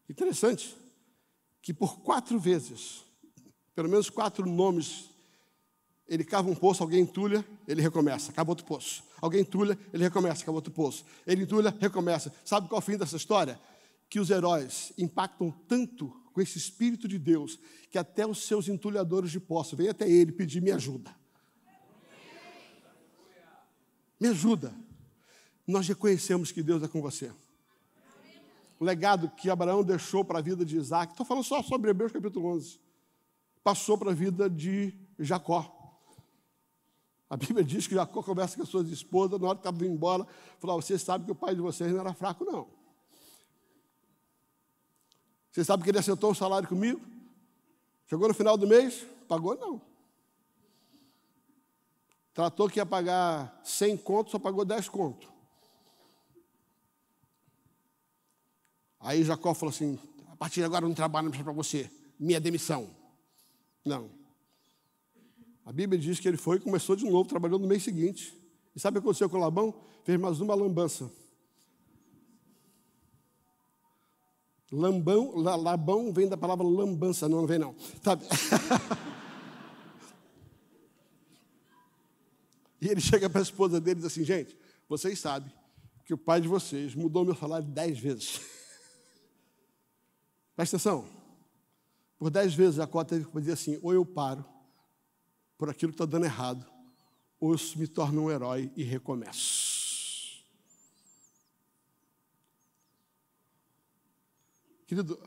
Interessante que por 4 vezes, pelo menos 4 nomes, ele cava um poço, alguém entulha, ele recomeça, cava outro poço. Alguém entulha, ele recomeça, cava outro poço. Ele entulha, recomeça. Sabe qual é o fim dessa história? Que os heróis impactam tanto com esse Espírito de Deus, que até os seus entulhadores de poço vêm até ele pedir: me ajuda. Me ajuda. Nós reconhecemos que Deus é com você. O legado que Abraão deixou para a vida de Isaac, estou falando só sobre Hebreus capítulo 11. passou para a vida de Jacó. A Bíblia diz que Jacó conversa com as suas esposas, na hora que estava indo embora, falou: vocês sabem que o pai de vocês não era fraco, não. Vocês sabem que ele acertou o salário comigo? Chegou no final do mês, pagou não. Tratou que ia pagar 100 contos, só pagou 10 contos. Aí Jacó falou assim: a partir de agora eu não trabalho mais para você, minha demissão. Não. A Bíblia diz que ele foi e começou de novo, trabalhou no mês seguinte. E sabe o que aconteceu com Labão? Fez mais uma lambança. Labão vem da palavra lambança, não vem não. Sabe? E ele chega para a esposa dele e diz assim: gente, vocês sabem que o pai de vocês mudou meu salário 10 vezes. Presta atenção. Por 10 vezes a cota teve que dizer assim: ou eu paro por aquilo que está dando errado, ou eu me torno um herói e recomeço. Querido,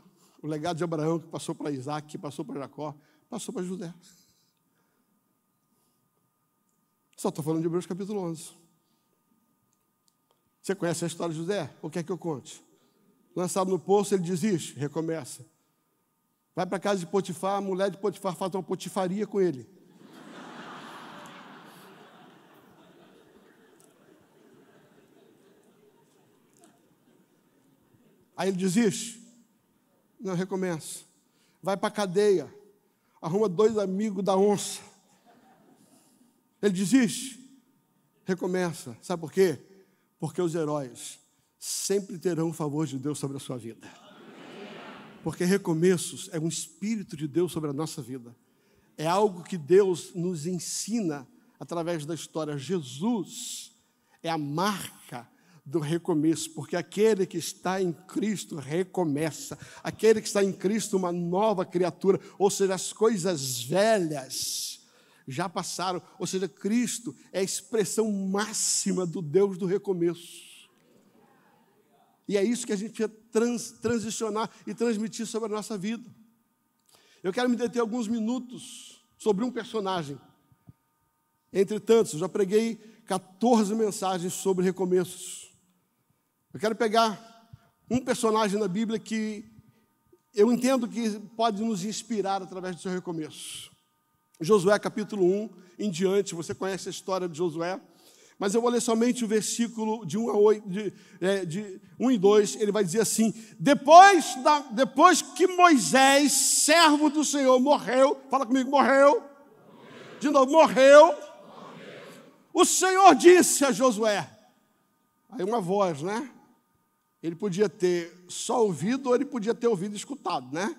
o legado de Abraão, que passou para Isaac, que passou para Jacó, passou para José. Só estou falando de Hebreus capítulo 11. Você conhece a história de José? Ou quer que eu conte? Lançado no poço, ele desiste, recomeça. Vai para a casa de Potifar, a mulher de Potifar faz uma potifaria com ele. Aí ele desiste. Não, recomeça. Vai para a cadeia. Arruma 2 amigos da onça. Ele desiste. Recomeça. Sabe por quê? Porque os heróis sempre terão o favor de Deus sobre a sua vida. Porque recomeços é um espírito de Deus sobre a nossa vida. É algo que Deus nos ensina através da história. Jesus é a marca do recomeço, porque aquele que está em Cristo recomeça. Aquele que está em Cristo, uma nova criatura, ou seja, as coisas velhas já passaram, ou seja, Cristo é a expressão máxima do Deus do recomeço. E é isso que a gente ia transicionar e transmitir sobre a nossa vida. Eu quero me deter alguns minutos sobre um personagem. Entre tantos, eu já preguei 14 mensagens sobre recomeços. Eu quero pegar um personagem na Bíblia que eu entendo que pode nos inspirar através do seu recomeço. Josué capítulo 1 em diante, você conhece a história de Josué, mas eu vou ler somente o versículo de 1 a 8, de 1 e 2, ele vai dizer assim: depois que Moisés, servo do Senhor, morreu, fala comigo, morreu. De novo, morreu. O Senhor disse a Josué, aí uma voz, né? Ele podia ter só ouvido ou ele podia ter ouvido e escutado, né?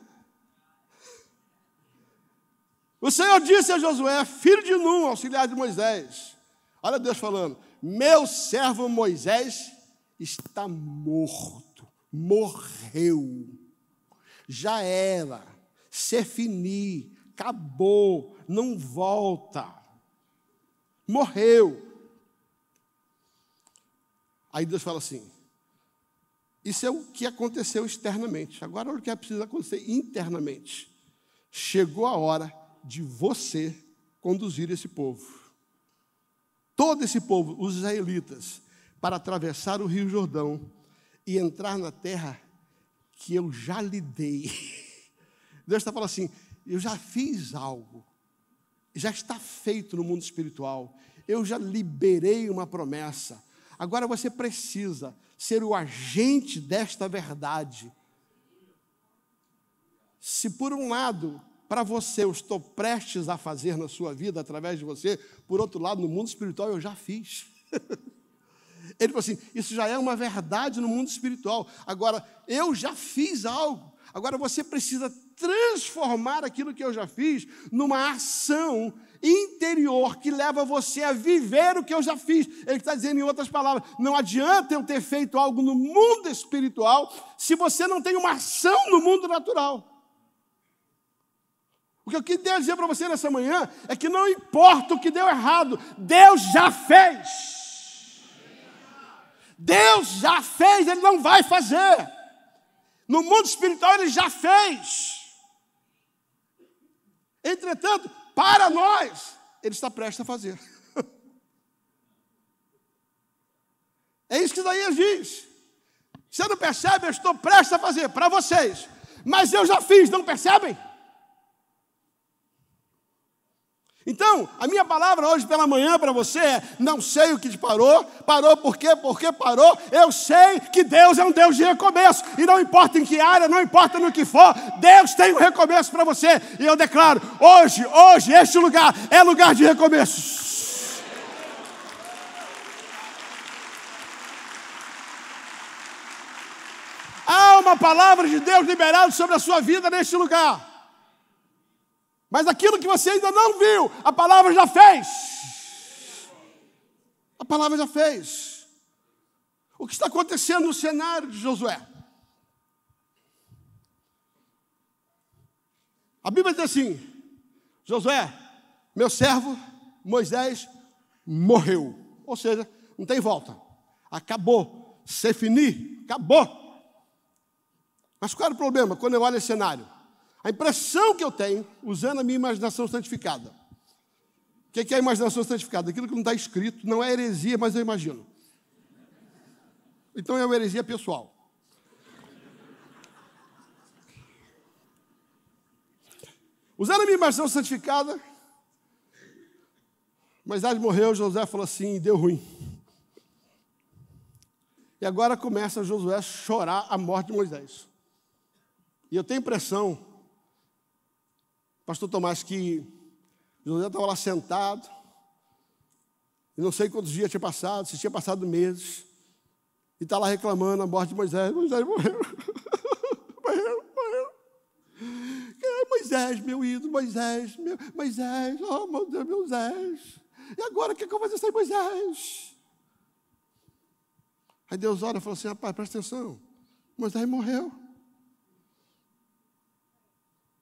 O Senhor disse a Josué, filho de Nun, auxiliar de Moisés, olha Deus falando: meu servo Moisés está morto, morreu, já era, se fini, acabou, não volta, morreu. Aí Deus fala assim: isso é o que aconteceu externamente. Agora olha o que é preciso acontecer internamente. Chegou a hora de você conduzir esse povo. Todo esse povo, os israelitas, para atravessar o Rio Jordão e entrar na terra que eu já lhe dei. Deus está falando assim: eu já fiz algo, já está feito no mundo espiritual, eu já liberei uma promessa. Agora você precisa ser o agente desta verdade. Se por um lado, para você, eu estou prestes a fazer na sua vida, através de você, por outro lado, no mundo espiritual, eu já fiz. Ele falou assim: isso já é uma verdade no mundo espiritual. Agora, eu já fiz algo. Agora, você precisa transformar aquilo que eu já fiz numa ação interior que leva você a viver o que eu já fiz. Ele está dizendo, em outras palavras, não adianta eu ter feito algo no mundo espiritual se você não tem uma ação no mundo natural. O que eu queria dizer para você nessa manhã é que não importa o que deu errado, Deus já fez. Deus já fez, Ele não vai fazer. No mundo espiritual Ele já fez. Entretanto, para nós, ele está prestes a fazer. É isso que Isaías diz. Você não percebe? Eu estou prestes a fazer para vocês. Mas eu já fiz, não percebem? Então, a minha palavra hoje pela manhã para você é: não sei o que te parou. Parou por quê? Porque parou. Eu sei que Deus é um Deus de recomeço. E não importa em que área, não importa no que for, Deus tem um recomeço para você. E eu declaro, hoje, este lugar é lugar de recomeços. Há uma palavra de Deus liberada sobre a sua vida neste lugar. Mas aquilo que você ainda não viu, a palavra já fez. A palavra já fez. O que está acontecendo no cenário de Josué? A Bíblia diz assim: Josué, meu servo Moisés morreu. Ou seja, não tem volta. Acabou. Se fini, acabou. Mas qual era o problema quando eu olho esse cenário? A impressão que eu tenho, usando a minha imaginação santificada. O que é a imaginação santificada? Aquilo que não está escrito, não é heresia, mas eu imagino. Então é uma heresia pessoal. Usando a minha imaginação santificada, Moisés morreu, Josué falou assim, deu ruim. E agora começa Josué a chorar a morte de Moisés. E eu tenho a impressão, pastor Tomás, que Josué estava lá sentado, e não sei quantos dias tinha passado, se tinha passado meses, e está lá reclamando a morte de Moisés. Moisés morreu. morreu. Moisés, meu ídolo, Moisés, oh meu Deus, Moisés. E agora o que eu vou fazer sem Moisés? Aí Deus olha e fala assim: rapaz, presta atenção, Moisés morreu.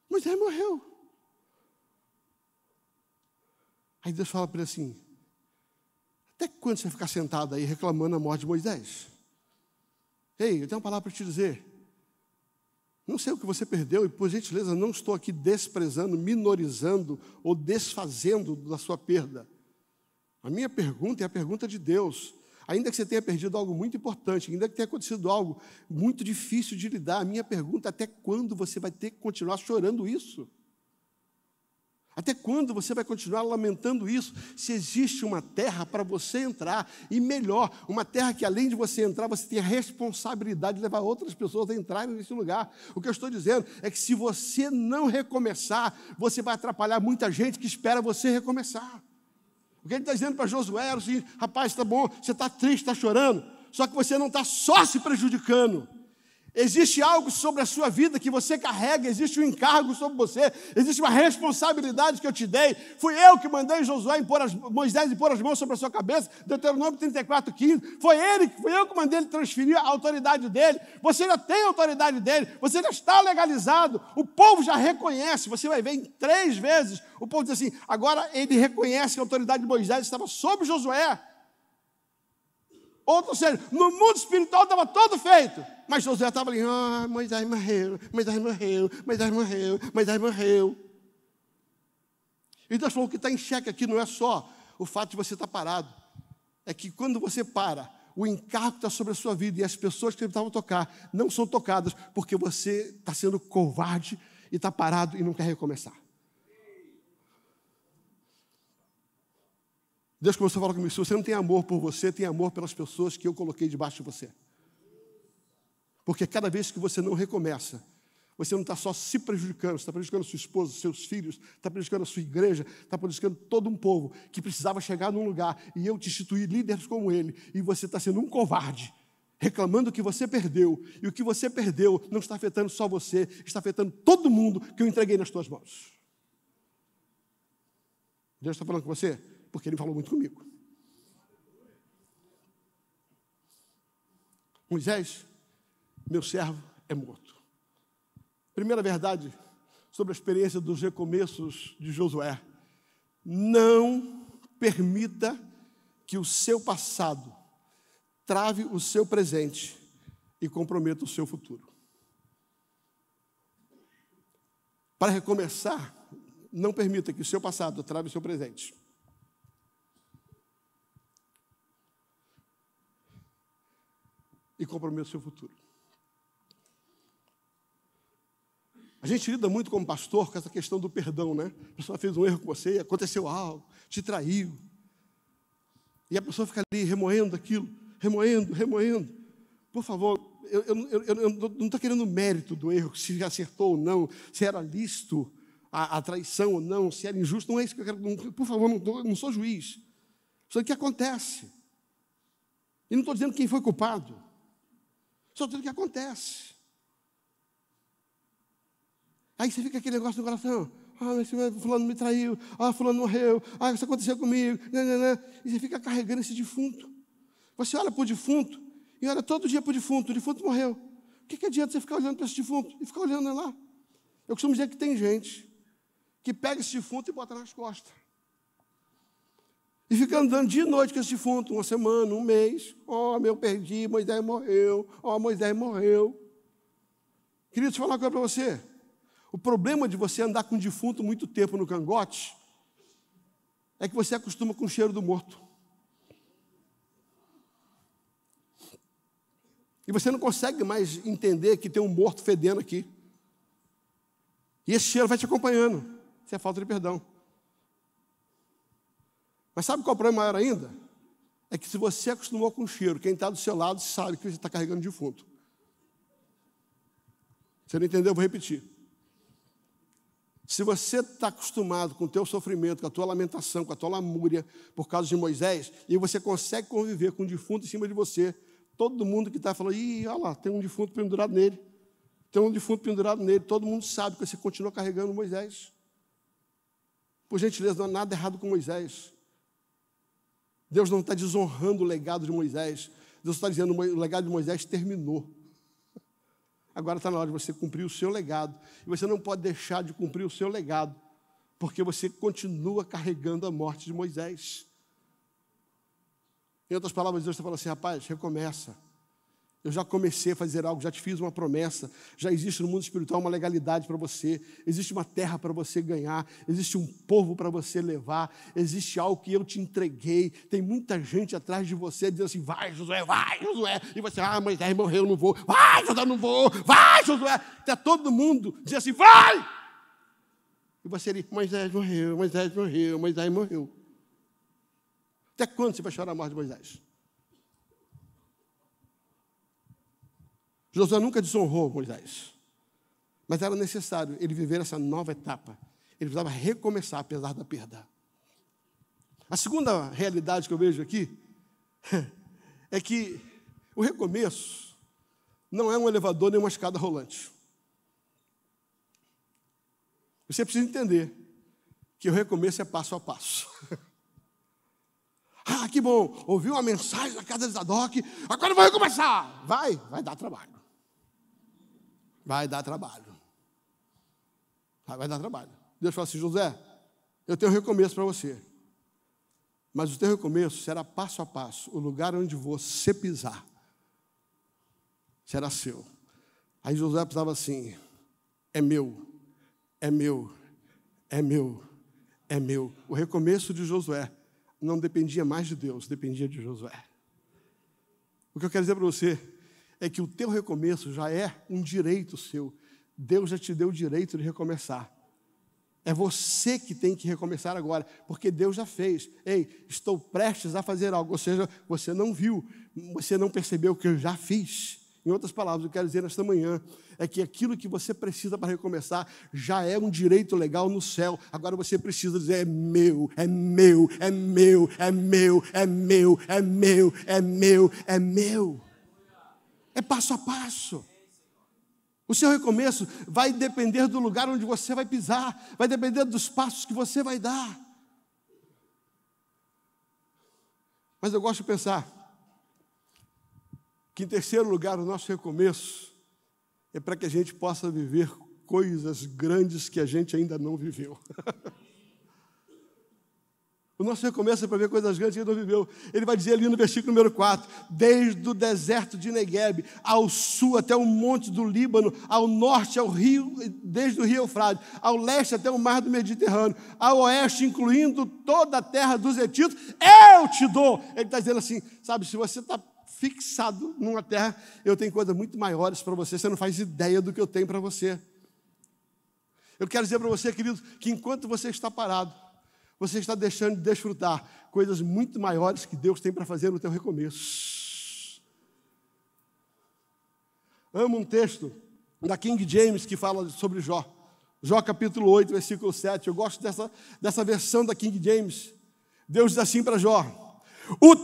Moisés morreu. Aí Deus fala para ele assim: até quando você vai ficar sentado aí reclamando a morte de Moisés? Ei, eu tenho uma palavra para te dizer. Não sei o que você perdeu, e por gentileza não estou aqui desprezando, minorizando ou desfazendo da sua perda. A minha pergunta é a pergunta de Deus. Ainda que você tenha perdido algo muito importante, ainda que tenha acontecido algo muito difícil de lidar, a minha pergunta é: até quando você vai ter que continuar chorando isso? Até quando você vai continuar lamentando isso? Se existe uma terra para você entrar, e melhor, uma terra que além de você entrar, você tem a responsabilidade de levar outras pessoas a entrarem nesse lugar. O que eu estou dizendo é que se você não recomeçar, você vai atrapalhar muita gente que espera você recomeçar. O que ele está dizendo para Josué era o seguinte: rapaz, está bom, você está triste, está chorando, só que você não está só se prejudicando. Existe algo sobre a sua vida que você carrega, existe um encargo sobre você, existe uma responsabilidade que eu te dei. Fui eu que mandei Moisés impor as mãos sobre a sua cabeça, Deuteronômio 34:15. Foi eu que mandei ele transferir a autoridade dele. Você já tem a autoridade dele, você já está legalizado, o povo já reconhece. Você vai ver em 3 vezes, o povo diz assim: agora ele reconhece que a autoridade de Moisés estava sobre Josué. Ou seja, no mundo espiritual estava todo feito, mas Josué estava ali: Moisés morreu, Moisés morreu, Moisés morreu, Moisés morreu. E Deus falou: o que está em xeque aqui não é só o fato de você estar parado, é que quando você para, o encargo está sobre a sua vida, e as pessoas que precisavam tocar não são tocadas, porque você está sendo covarde e está parado e não quer recomeçar. Deus começou a falar comigo: se você não tem amor por você, tem amor pelas pessoas que eu coloquei debaixo de você. Porque cada vez que você não recomeça, você não está só se prejudicando, você está prejudicando a sua esposa, seus filhos, está prejudicando a sua igreja, está prejudicando todo um povo que precisava chegar num lugar, e eu te instituí líderes como ele, e você está sendo um covarde, reclamando que você perdeu, e o que você perdeu não está afetando só você, está afetando todo mundo que eu entreguei nas tuas mãos. Deus está falando com você? Porque ele falou muito comigo. Moisés, meu servo, é morto. Primeira verdade sobre a experiência dos recomeços de Josué: não permita que o seu passado trave o seu presente e comprometa o seu futuro. Para recomeçar, Não permita que o seu passado trave o seu presente. E comprometa o seu futuro. A gente lida muito como pastor com essa questão do perdão, né? A pessoa fez um erro com você, aconteceu algo, te traiu. E a pessoa fica ali remoendo aquilo, remoendo. Por favor, eu não estou querendo mérito do erro, se acertou ou não, se era lícito a traição ou não, se era injusto. Não é isso que eu quero. Por favor, não sou juiz. Isso é o que acontece. E não estou dizendo quem foi culpado. Só dizendo o que acontece. Aí você fica aquele negócio no coração. Mas fulano me traiu. Fulano morreu. Isso aconteceu comigo. E você fica carregando esse defunto. Você olha para o defunto e olha todo dia para o defunto. O defunto morreu. O que adianta você ficar olhando para esse defunto e ficar olhando lá? Eu costumo dizer que tem gente que pega esse defunto e bota nas costas. E fica andando dia e noite com esse defunto, uma semana, um mês. Meu perdi, Moisés morreu. Moisés morreu. Queria te falar uma coisa para você. O problema de você andar com um defunto muito tempo no cangote é que você acostuma com o cheiro do morto. E você não consegue mais entender que tem um morto fedendo aqui. E esse cheiro vai te acompanhando. Isso é falta de perdão. Mas sabe qual é o problema maior ainda? É que se você acostumou com o cheiro, quem está do seu lado sabe que você está carregando defunto. Você não entendeu? Eu vou repetir. Se você está acostumado com o teu sofrimento, com a tua lamentação, com a tua lamúria por causa de Moisés, e você consegue conviver com um defunto em cima de você, todo mundo que está falando, olha lá, tem um defunto pendurado nele, todo mundo sabe que você continua carregando Moisés. Por gentileza, não há nada errado com Moisés. Deus não está desonrando o legado de Moisés. Deus está dizendo que o legado de Moisés terminou. Agora está na hora de você cumprir o seu legado. E você não pode deixar de cumprir o seu legado, porque você continua carregando a morte de Moisés. Em outras palavras, Deus está falando assim, rapaz, recomeça. Eu já comecei a fazer algo, já te fiz uma promessa. Já existe no mundo espiritual uma legalidade para você. Existe uma terra para você ganhar. Existe um povo para você levar. Existe algo que eu te entreguei. Tem muita gente atrás de você dizendo assim, vai Josué, vai Josué. E você, Moisés morreu, não vou. Vai Josué, não vou. Vai Josué. Até todo mundo diz assim, vai. E você ali, Moisés morreu, Moisés morreu, Moisés morreu. Até quando você vai chorar a morte de Moisés? Josué nunca desonrou Moisés, mas era necessário ele viver essa nova etapa. Ele precisava recomeçar, apesar da perda. A segunda realidade que eu vejo aqui é que o recomeço não é um elevador nem uma escada rolante. Você precisa entender que o recomeço é passo a passo. Que bom, ouvi uma mensagem na casa de Zadok, agora eu vou recomeçar. Vai dar trabalho. Vai dar trabalho. Vai dar trabalho. Deus fala assim, José, eu tenho um recomeço para você. Mas o teu recomeço será passo a passo. O lugar onde você pisar será seu. Aí José pensava assim, é meu. O recomeço de Josué não dependia mais de Deus, dependia de Josué. O que eu quero dizer para você é que o teu recomeço já é um direito seu. Deus já te deu o direito de recomeçar. É você que tem que recomeçar agora, porque Deus já fez. Estou prestes a fazer algo, ou seja, você não viu, você não percebeu o que eu já fiz. Em outras palavras, eu quero dizer nesta manhã é que aquilo que você precisa para recomeçar já é um direito legal no céu. Agora você precisa dizer, é meu. É passo a passo. O seu recomeço vai depender do lugar onde você vai pisar, vai depender dos passos que você vai dar. Mas eu gosto de pensar que, em terceiro lugar, o nosso recomeço é para que a gente possa viver coisas grandes que a gente ainda não viveu. O nosso recomeço é para ver coisas grandes que ele não viveu. Ele vai dizer ali no versículo número 4, desde o deserto de Neguebe, ao sul até o monte do Líbano, ao norte ao rio, desde o rio Eufrate, ao leste até o mar do Mediterrâneo, ao oeste, incluindo toda a terra dos Hetitos, eu te dou. Ele está dizendo assim, sabe, se você está fixado numa terra, eu tenho coisas muito maiores para você não faz ideia do que eu tenho para você. Eu quero dizer para você, querido, que enquanto você está parado, você está deixando de desfrutar coisas muito maiores que Deus tem para fazer no teu recomeço. Amo um texto da King James que fala sobre Jó. Jó capítulo 8, versículo 7. Eu gosto dessa versão da King James. Deus diz assim para Jó: o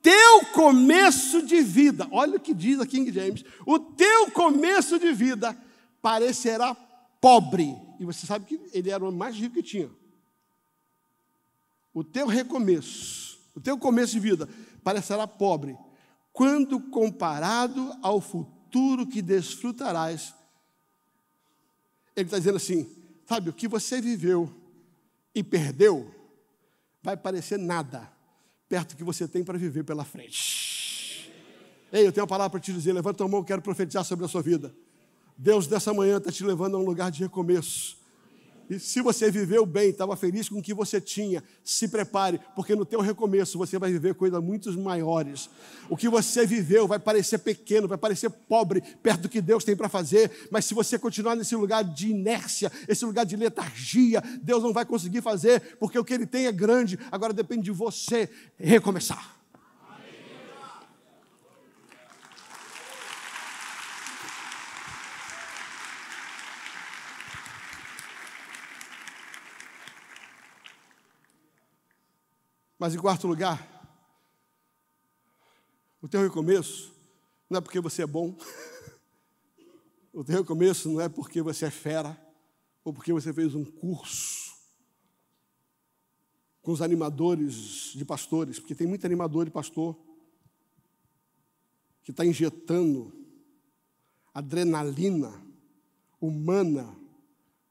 teu começo de vida, olha o que diz a King James, o teu começo de vida parecerá pobre. E você sabe que ele era o mais rico que tinha. O teu recomeço, o teu começo de vida parecerá pobre, quando comparado ao futuro que desfrutarás. Ele está dizendo assim, sabe, o que você viveu e perdeu, vai parecer nada, perto do que você tem para viver pela frente. Ei, eu tenho uma palavra para te dizer, levanta a mão, eu quero profetizar sobre a sua vida. Deus, nessa manhã, está te levando a um lugar de recomeço. E se você viveu bem, estava feliz com o que você tinha, se prepare, porque no teu recomeço você vai viver coisas muito maiores. O que você viveu vai parecer pequeno, vai parecer pobre, perto do que Deus tem para fazer, mas se você continuar nesse lugar de inércia, esse lugar de letargia, Deus não vai conseguir fazer, porque o que Ele tem é grande, agora depende de você recomeçar. Mas em quarto lugar, o teu recomeço não é porque você é bom, o teu recomeço não é porque você é fera, ou porque você fez um curso com os animadores de pastores, porque tem muito animador de pastor que está injetando adrenalina humana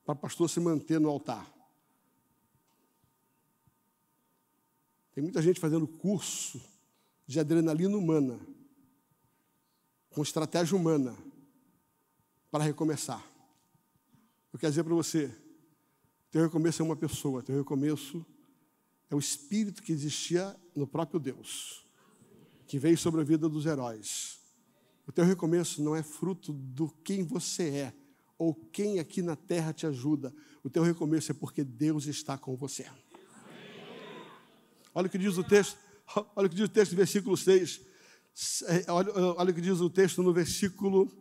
para o pastor se manter no altar. Tem muita gente fazendo curso de adrenalina humana, com estratégia humana, para recomeçar. Eu quero dizer para você, teu recomeço é uma pessoa, teu recomeço é o espírito que existia no próprio Deus, que veio sobre a vida dos heróis. O teu recomeço não é fruto do quem você é, ou quem aqui na terra te ajuda. O teu recomeço é porque Deus está com você. Olha o que diz o texto, olha o que diz o texto no versículo 6. Olha o que diz o texto no versículo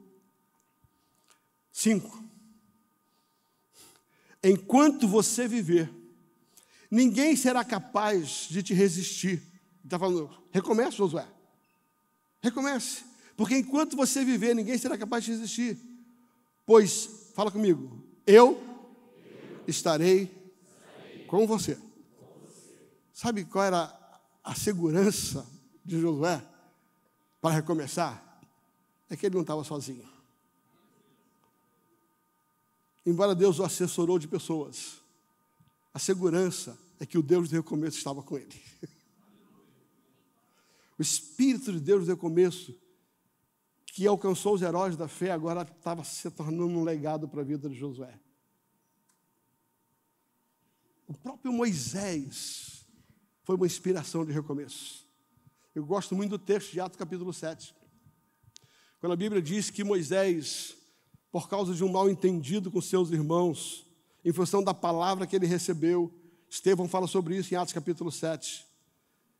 5. Enquanto você viver, ninguém será capaz de te resistir. Ele está falando, recomece, Josué. Recomece. Porque enquanto você viver, ninguém será capaz de te resistir. Pois, fala comigo, eu estarei com você. Sabe qual era a segurança de Josué para recomeçar? É que ele não estava sozinho. Embora Deus o assessorou de pessoas, a segurança é que o Deus do recomeço estava com ele. O Espírito de Deus do recomeço, que alcançou os heróis da fé, agora estava se tornando um legado para a vida de Josué. O próprio Moisés foi uma inspiração de recomeço. Eu gosto muito do texto de Atos capítulo 7. Quando a Bíblia diz que Moisés, por causa de um mal entendido com seus irmãos, em função da palavra que ele recebeu, Estevão fala sobre isso em Atos capítulo 7.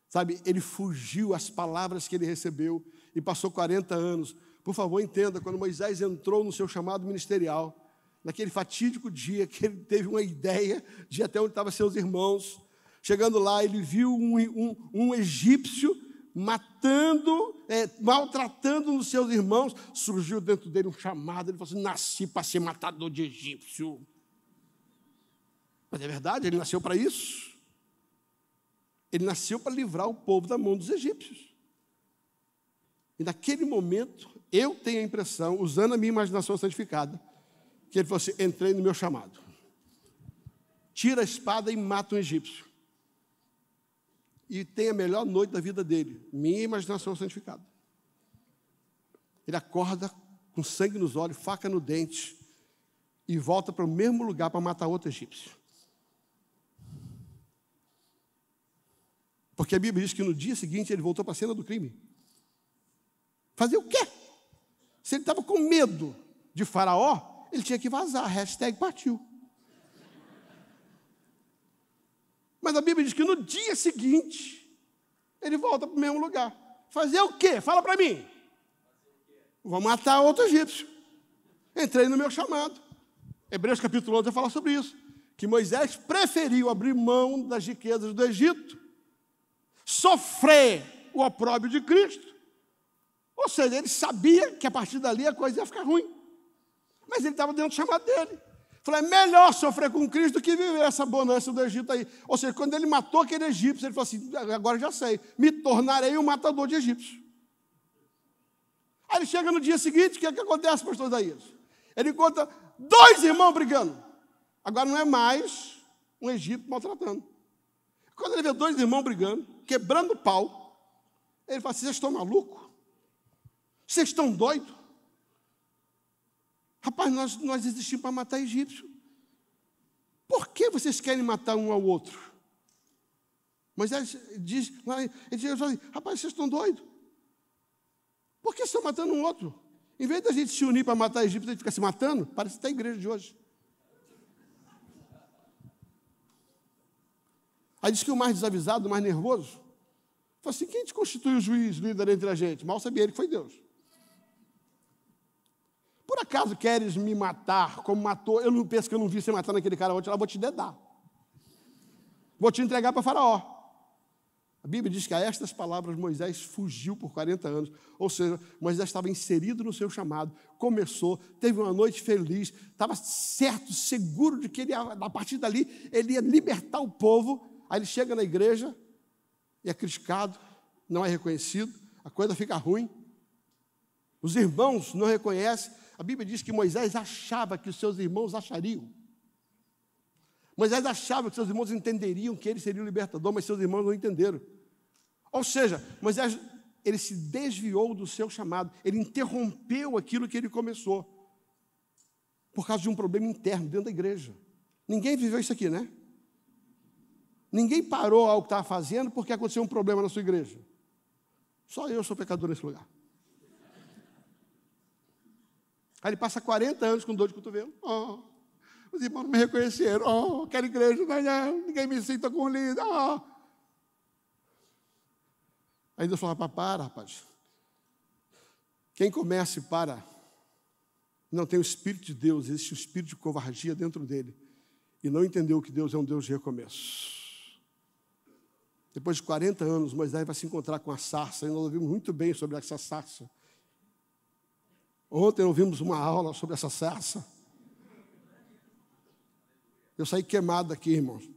Sabe, ele fugiu às palavras que ele recebeu e passou 40 anos. Por favor, entenda, quando Moisés entrou no seu chamado ministerial, naquele fatídico dia que ele teve uma ideia de ir até onde estavam seus irmãos, chegando lá, ele viu um egípcio matando, maltratando os seus irmãos. Surgiu dentro dele um chamado. Ele falou assim, nasci para ser matador de egípcio. Mas é verdade, ele nasceu para isso. Ele nasceu para livrar o povo da mão dos egípcios. E naquele momento, eu tenho a impressão, usando a minha imaginação santificada, que ele falou assim, entrei no meu chamado. Tira a espada e mata um egípcio. e tem a melhor noite da vida dele. Minha imaginação santificada. Ele acorda com sangue nos olhos, faca no dente, e volta para o mesmo lugar para matar outro egípcio. Porque a Bíblia diz que no dia seguinte ele voltou para a cena do crime. Fazer o quê? Se ele estava com medo de Faraó, ele tinha que vazar. Hashtag partiu. Mas a Bíblia diz que no dia seguinte, ele volta para o mesmo lugar. Fazer o quê? Fala para mim. Vou matar outro egípcio. Entrei no meu chamado. Hebreus capítulo 11 vai falar sobre isso. Que Moisés preferiu abrir mão das riquezas do Egito, sofrer o opróbrio de Cristo. Ou seja, ele sabia que a partir dali a coisa ia ficar ruim. Mas ele estava dentro do chamado dele. Falou, é melhor sofrer com Cristo do que viver essa bonança do Egito aí. Ou seja, quando ele matou aquele egípcio, ele falou assim, agora já sei, me tornarei um matador de egípcios. Aí ele chega no dia seguinte, o que acontece, pastor Isaías? Ele encontra 2 irmãos brigando. Agora não é mais um egípcio maltratando. Quando ele vê 2 irmãos brigando, quebrando o pau, ele fala assim, vocês estão malucos? Vocês estão doidos? Rapaz, nós existimos para matar egípcio. Por que vocês querem matar um ao outro? Moisés diz, rapaz, vocês estão doidos? Por que estão matando um outro? Em vez da gente se unir para matar egípcio, a gente fica se matando, parece até a igreja de hoje. Aí diz que o mais desavisado, o mais nervoso, falou assim, quem te constitui o juiz, líder entre a gente? Mal sabia ele que foi Deus. Por acaso queres me matar como matou? Eu não penso que eu não vi você matar naquele cara ontem, eu vou te dedar. Vou te entregar para Faraó. A Bíblia diz que a estas palavras Moisés fugiu por 40 anos. Ou seja, Moisés estava inserido no seu chamado, começou, teve uma noite feliz, estava certo, seguro de que ele, a partir dali, ele ia libertar o povo. Aí ele chega na igreja e é criticado, não é reconhecido, a coisa fica ruim. Os irmãos não reconhecem. A Bíblia diz que Moisés achava que os seus irmãos achariam. Moisés achava que seus irmãos entenderiam que ele seria o libertador, mas seus irmãos não entenderam. Ou seja, Moisés, ele se desviou do seu chamado, ele interrompeu aquilo que ele começou, por causa de um problema interno dentro da igreja. Ninguém viveu isso aqui, né? Ninguém parou algo que estava fazendo porque aconteceu um problema na sua igreja. Só eu sou pecador nesse lugar. Aí ele passa 40 anos com dor de cotovelo. Os irmãos não me reconheceram. Quero igreja, ninguém me cita como líder. Aí Deus fala, para, rapaz. Quem começa e para, não tem o Espírito de Deus, existe o espírito de covardia dentro dele. E não entendeu que Deus é um Deus de recomeço. Depois de 40 anos, Moisés vai se encontrar com a sarça, e nós ouvimos muito bem sobre essa sarça. Ontem ouvimos uma aula sobre essa sarça. Eu saí queimado daqui, irmãos.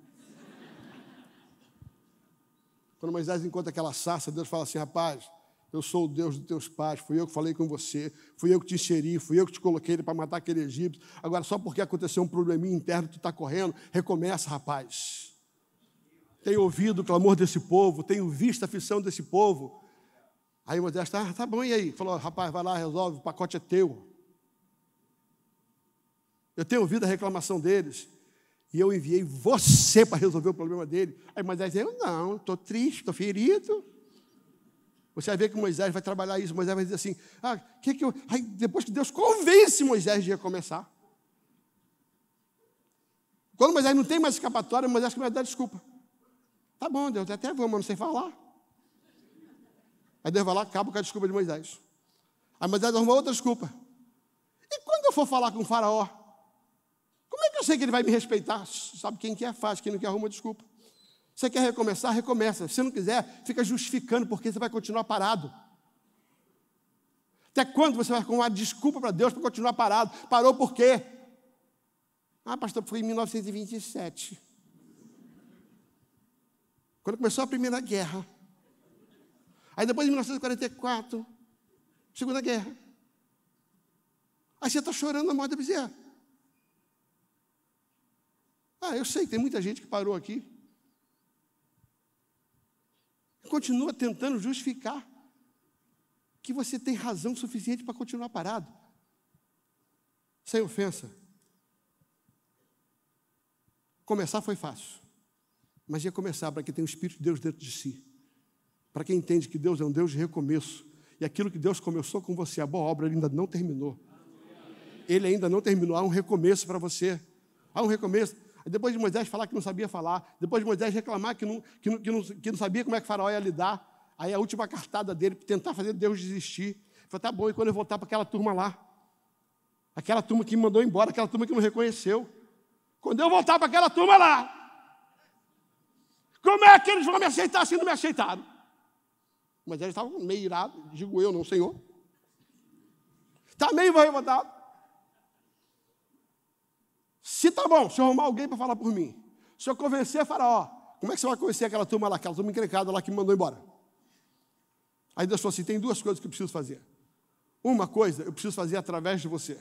Quando Moisés encontra aquela sarça, Deus fala assim, rapaz, eu sou o Deus dos teus pais, fui eu que falei com você, fui eu que te inseri, fui eu que te coloquei para matar aquele egípcio. Agora, só porque aconteceu um probleminha interno, tu está correndo, recomeça, rapaz. Tenho ouvido o clamor desse povo, tenho visto a aflição desse povo. Aí Moisés tá bom, e aí? Falou, rapaz, vai lá, resolve, o pacote é teu. Eu tenho ouvido a reclamação deles, e eu enviei você para resolver o problema dele. Aí Moisés diz, eu não, estou triste, estou ferido. Você vai ver que Moisés vai trabalhar isso, Moisés vai dizer assim, Aí depois que Deus convence Moisés de recomeçar. Quando Moisés não tem mais escapatória, Moisés começa a dar desculpa. Tá bom, Deus, até vou, mas não sei falar. Aí Deus vai lá, acaba com a desculpa de Moisés. Aí Moisés arruma outra desculpa. E quando eu for falar com o faraó, como é que eu sei que ele vai me respeitar? Sabe quem quer faz, quem não quer arruma desculpa. Você quer recomeçar? Recomeça. Se não quiser, fica justificando, porque você vai continuar parado. Até quando você vai arrumar desculpa para Deus para continuar parado? Parou por quê? Pastor, foi em 1927. Quando começou a Primeira Guerra. Aí depois, em 1944, Segunda Guerra. Aí você está chorando na morte da bezerra. Eu sei que tem muita gente que parou aqui. Continua tentando justificar que você tem razão suficiente para continuar parado. Sem ofensa. Começar foi fácil, mas ia começar para quem tem o Espírito de Deus dentro de si. Para quem entende que Deus é um Deus de recomeço. E aquilo que Deus começou com você, a boa obra, Ele ainda não terminou. Ele ainda não terminou. Há um recomeço para você. Há um recomeço. Depois de Moisés falar que não sabia falar, depois de Moisés reclamar que não sabia como é que Faraó ia lidar, aí a última cartada dele, tentar fazer Deus desistir. Ele falou, tá bom, e quando eu voltar para aquela turma lá, aquela turma que me mandou embora, aquela turma que não reconheceu, quando eu voltar para aquela turma lá, como é que eles vão me aceitar se não me aceitaram? Moisés estava meio irado, digo eu, não o Senhor. Está meio revoltado. Se tá bom, se eu arrumar alguém para falar por mim, se eu convencer Faraó, como é que você vai convencer aquela turma lá, aquela turma encrencada lá que me mandou embora? Aí Deus falou assim, tem duas coisas que eu preciso fazer. Uma coisa eu preciso fazer através de você.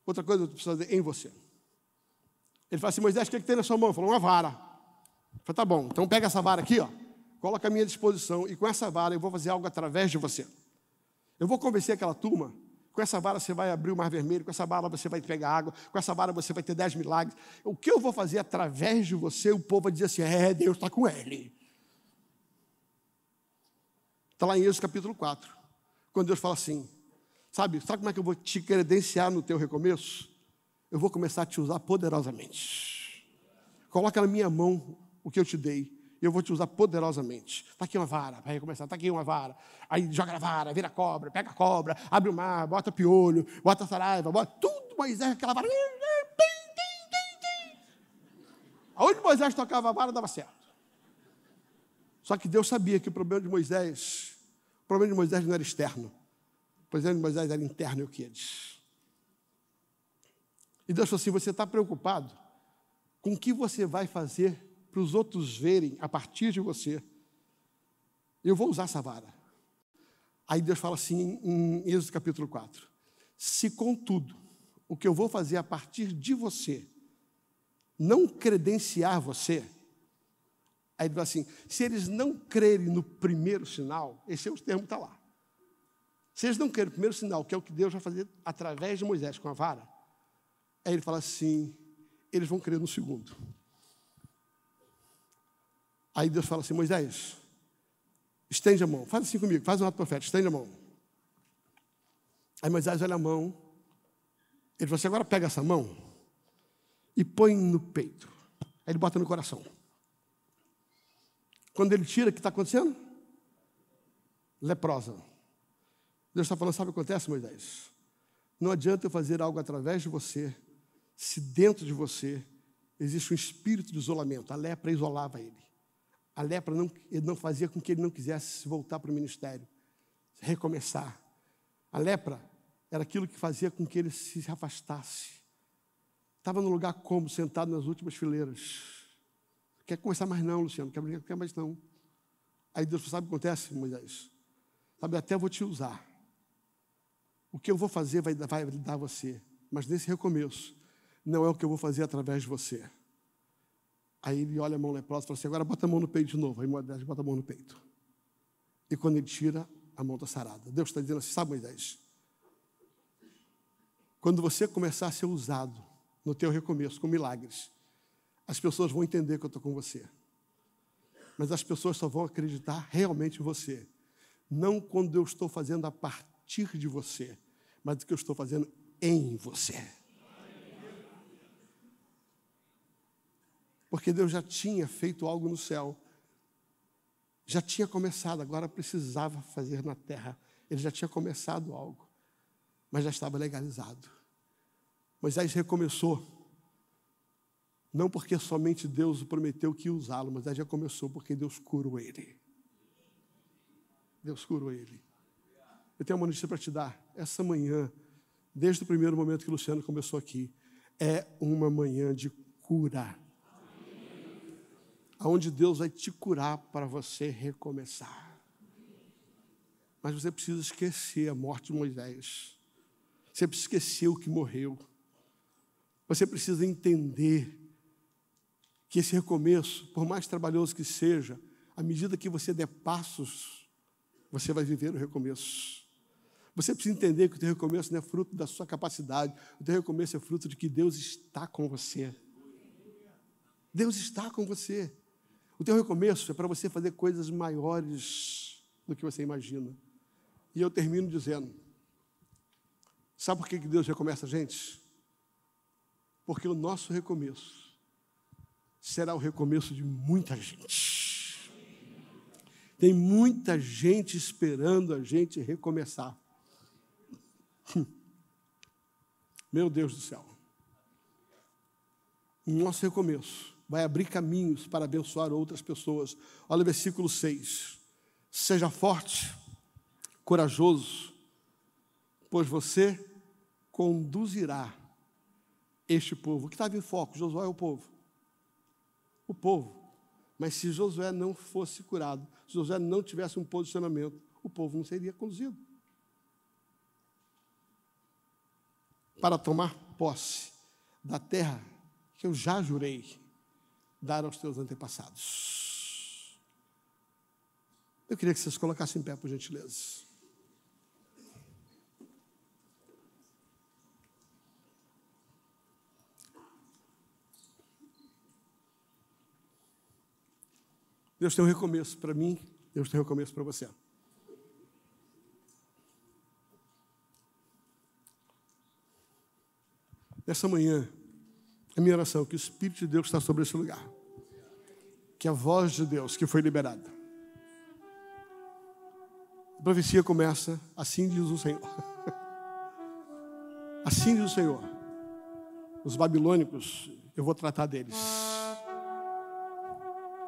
Outra coisa eu preciso fazer em você. Ele falou assim, Moisés, o que tem na sua mão? Ele falou, uma vara. Eu falei, tá bom, então pega essa vara aqui, ó, coloca à minha disposição, e com essa vara eu vou fazer algo através de você. Eu vou convencer aquela turma. Com essa vara você vai abrir o Mar Vermelho, com essa vara você vai pegar água, com essa vara você vai ter 10 milagres. O que eu vou fazer através de você, o povo vai dizer assim, Deus está com ele. Está lá em Êxodo capítulo 4, quando Deus fala assim, sabe como é que eu vou te credenciar no teu recomeço? Eu vou começar a te usar poderosamente. Coloca na minha mão o que eu te dei. Eu vou te usar poderosamente. Está aqui uma vara, vai recomeçar, está aqui uma vara. Aí joga a vara, vira a cobra, pega a cobra, abre o mar, bota piolho, bota saraiva, bota tudo, Moisés, aquela vara. Aonde Moisés tocava a vara, dava certo. Só que Deus sabia que o problema de Moisés não era externo. O problema de Moisés era interno, Euquíades. E Deus falou assim, você está preocupado com o que você vai fazer para os outros verem a partir de você, eu vou usar essa vara. Aí Deus fala assim em Êxodo capítulo 4, se contudo, o que eu vou fazer a partir de você, não credenciar você, aí ele fala assim, se eles não crerem no primeiro sinal, esse é o termo que está lá, se eles não crerem no primeiro sinal, que é o que Deus vai fazer através de Moisés com a vara, aí ele fala assim, eles vão crer no segundo. Aí Deus fala assim, Moisés, estende a mão, faz assim comigo, faz um ato profético, estende a mão. Aí Moisés olha a mão, ele fala assim, agora pega essa mão e põe no peito. Aí ele bota no coração. Quando ele tira, o que está acontecendo? Leprosa. Deus está falando, sabe o que acontece, Moisés? Não adianta eu fazer algo através de você, se dentro de você existe um espírito de isolamento. A lepra isolava ele. A lepra não fazia com que ele não quisesse voltar para o ministério, recomeçar. A lepra era aquilo que fazia com que ele se afastasse. Estava no lugar cômodo, sentado nas últimas fileiras. Quer começar mais não, Luciano, não quer mais não. Aí Deus sabe o que acontece, Moisés? Sabe, até eu vou te usar. O que eu vou fazer vai dar a você. Mas nesse recomeço, não é o que eu vou fazer através de você. Aí ele olha a mão leprosa e fala assim, agora bota a mão no peito de novo. Aí Moisés bota a mão no peito. E quando ele tira, a mão está sarada. Deus está dizendo assim, sabe, Moisés? Quando você começar a ser usado no teu recomeço, com milagres, as pessoas vão entender que eu estou com você. Mas as pessoas só vão acreditar realmente em você. Não quando eu estou fazendo a partir de você, mas do que eu estou fazendo em você. Porque Deus já tinha feito algo no céu. Já tinha começado, agora precisava fazer na terra. Ele já tinha começado algo, mas já estava legalizado. Moisés recomeçou, não porque somente Deus o prometeu que ia usá-lo, mas já começou porque Deus curou ele. Deus curou ele. Eu tenho uma notícia para te dar. Essa manhã, desde o primeiro momento que o Luciano começou aqui, é uma manhã de cura. Onde Deus vai te curar para você recomeçar. Mas você precisa esquecer a morte de Moisés. Você precisa esquecer o que morreu. Você precisa entender que esse recomeço, por mais trabalhoso que seja, À medida que você der passos, você vai viver o recomeço. Você precisa entender que o teu recomeço não é fruto da sua capacidade. O teu recomeço é fruto de que Deus está com você. Deus está com você. O teu recomeço é para você fazer coisas maiores do que você imagina. E eu termino dizendo, sabe por que Deus recomeça a gente? Porque o nosso recomeço será o recomeço de muita gente. Tem muita gente esperando a gente recomeçar. Meu Deus do céu. O nosso recomeço vai abrir caminhos para abençoar outras pessoas. Olha o versículo 6. Seja forte, corajoso, pois você conduzirá este povo. O que estava em foco? Josué é o povo. O povo. Mas se Josué não fosse curado, se Josué não tivesse um posicionamento, o povo não seria conduzido. Para tomar posse da terra que eu já jurei dar aos teus antepassados. Eu queria que vocês colocassem em pé, por gentileza. Deus tem um recomeço para mim, Deus tem um recomeço para você. Nessa manhã, a minha oração é que o Espírito de Deus está sobre esse lugar. Que a voz de Deus que foi liberada. A profecia começa, assim diz o Senhor. Assim diz o Senhor. Os babilônicos, eu vou tratar deles.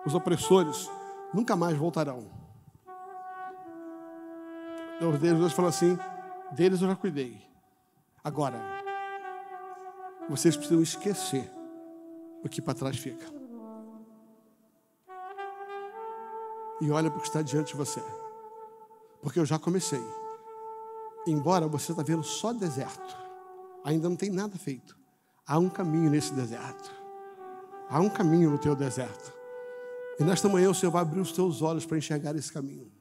Os opressores nunca mais voltarão. Deus falou assim, deles eu já cuidei. Agora, vocês precisam esquecer o que para trás fica. E olha para o que está diante de você. Porque eu já comecei. Embora você está vendo só deserto, ainda não tem nada feito. Há um caminho nesse deserto. Há um caminho no teu deserto. E nesta manhã o Senhor vai abrir os teus olhos para enxergar esse caminho.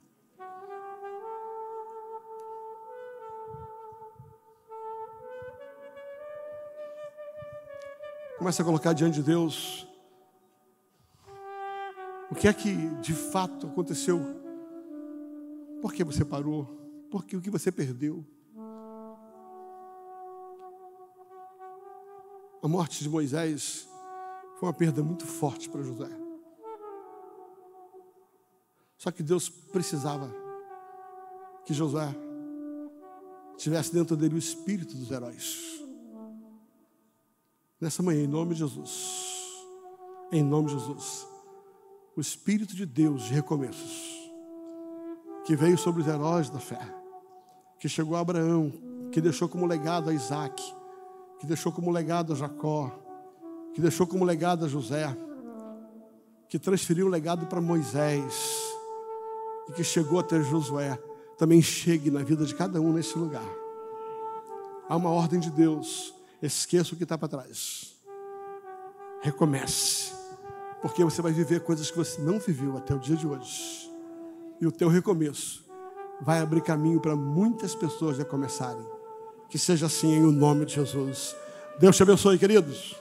Começa a colocar diante de Deus o que é que de fato aconteceu. Por que você parou? Por que o que você perdeu? A morte de Moisés foi uma perda muito forte para José. Só que Deus precisava que Josué tivesse dentro dele o espírito dos heróis. Nessa manhã, em nome de Jesus, o Espírito de Deus de recomeços, que veio sobre os heróis da fé, que chegou a Abraão, que deixou como legado a Isaac, que deixou como legado a Jacó, que deixou como legado a José, que transferiu o legado para Moisés, e que chegou até Josué, também chegue na vida de cada um nesse lugar. Há uma ordem de Deus. Esqueça o que está para trás. Recomece. Porque você vai viver coisas que você não viveu até o dia de hoje. E o teu recomeço vai abrir caminho para muitas pessoas recomeçarem. Que seja assim em o nome de Jesus. Deus te abençoe, queridos.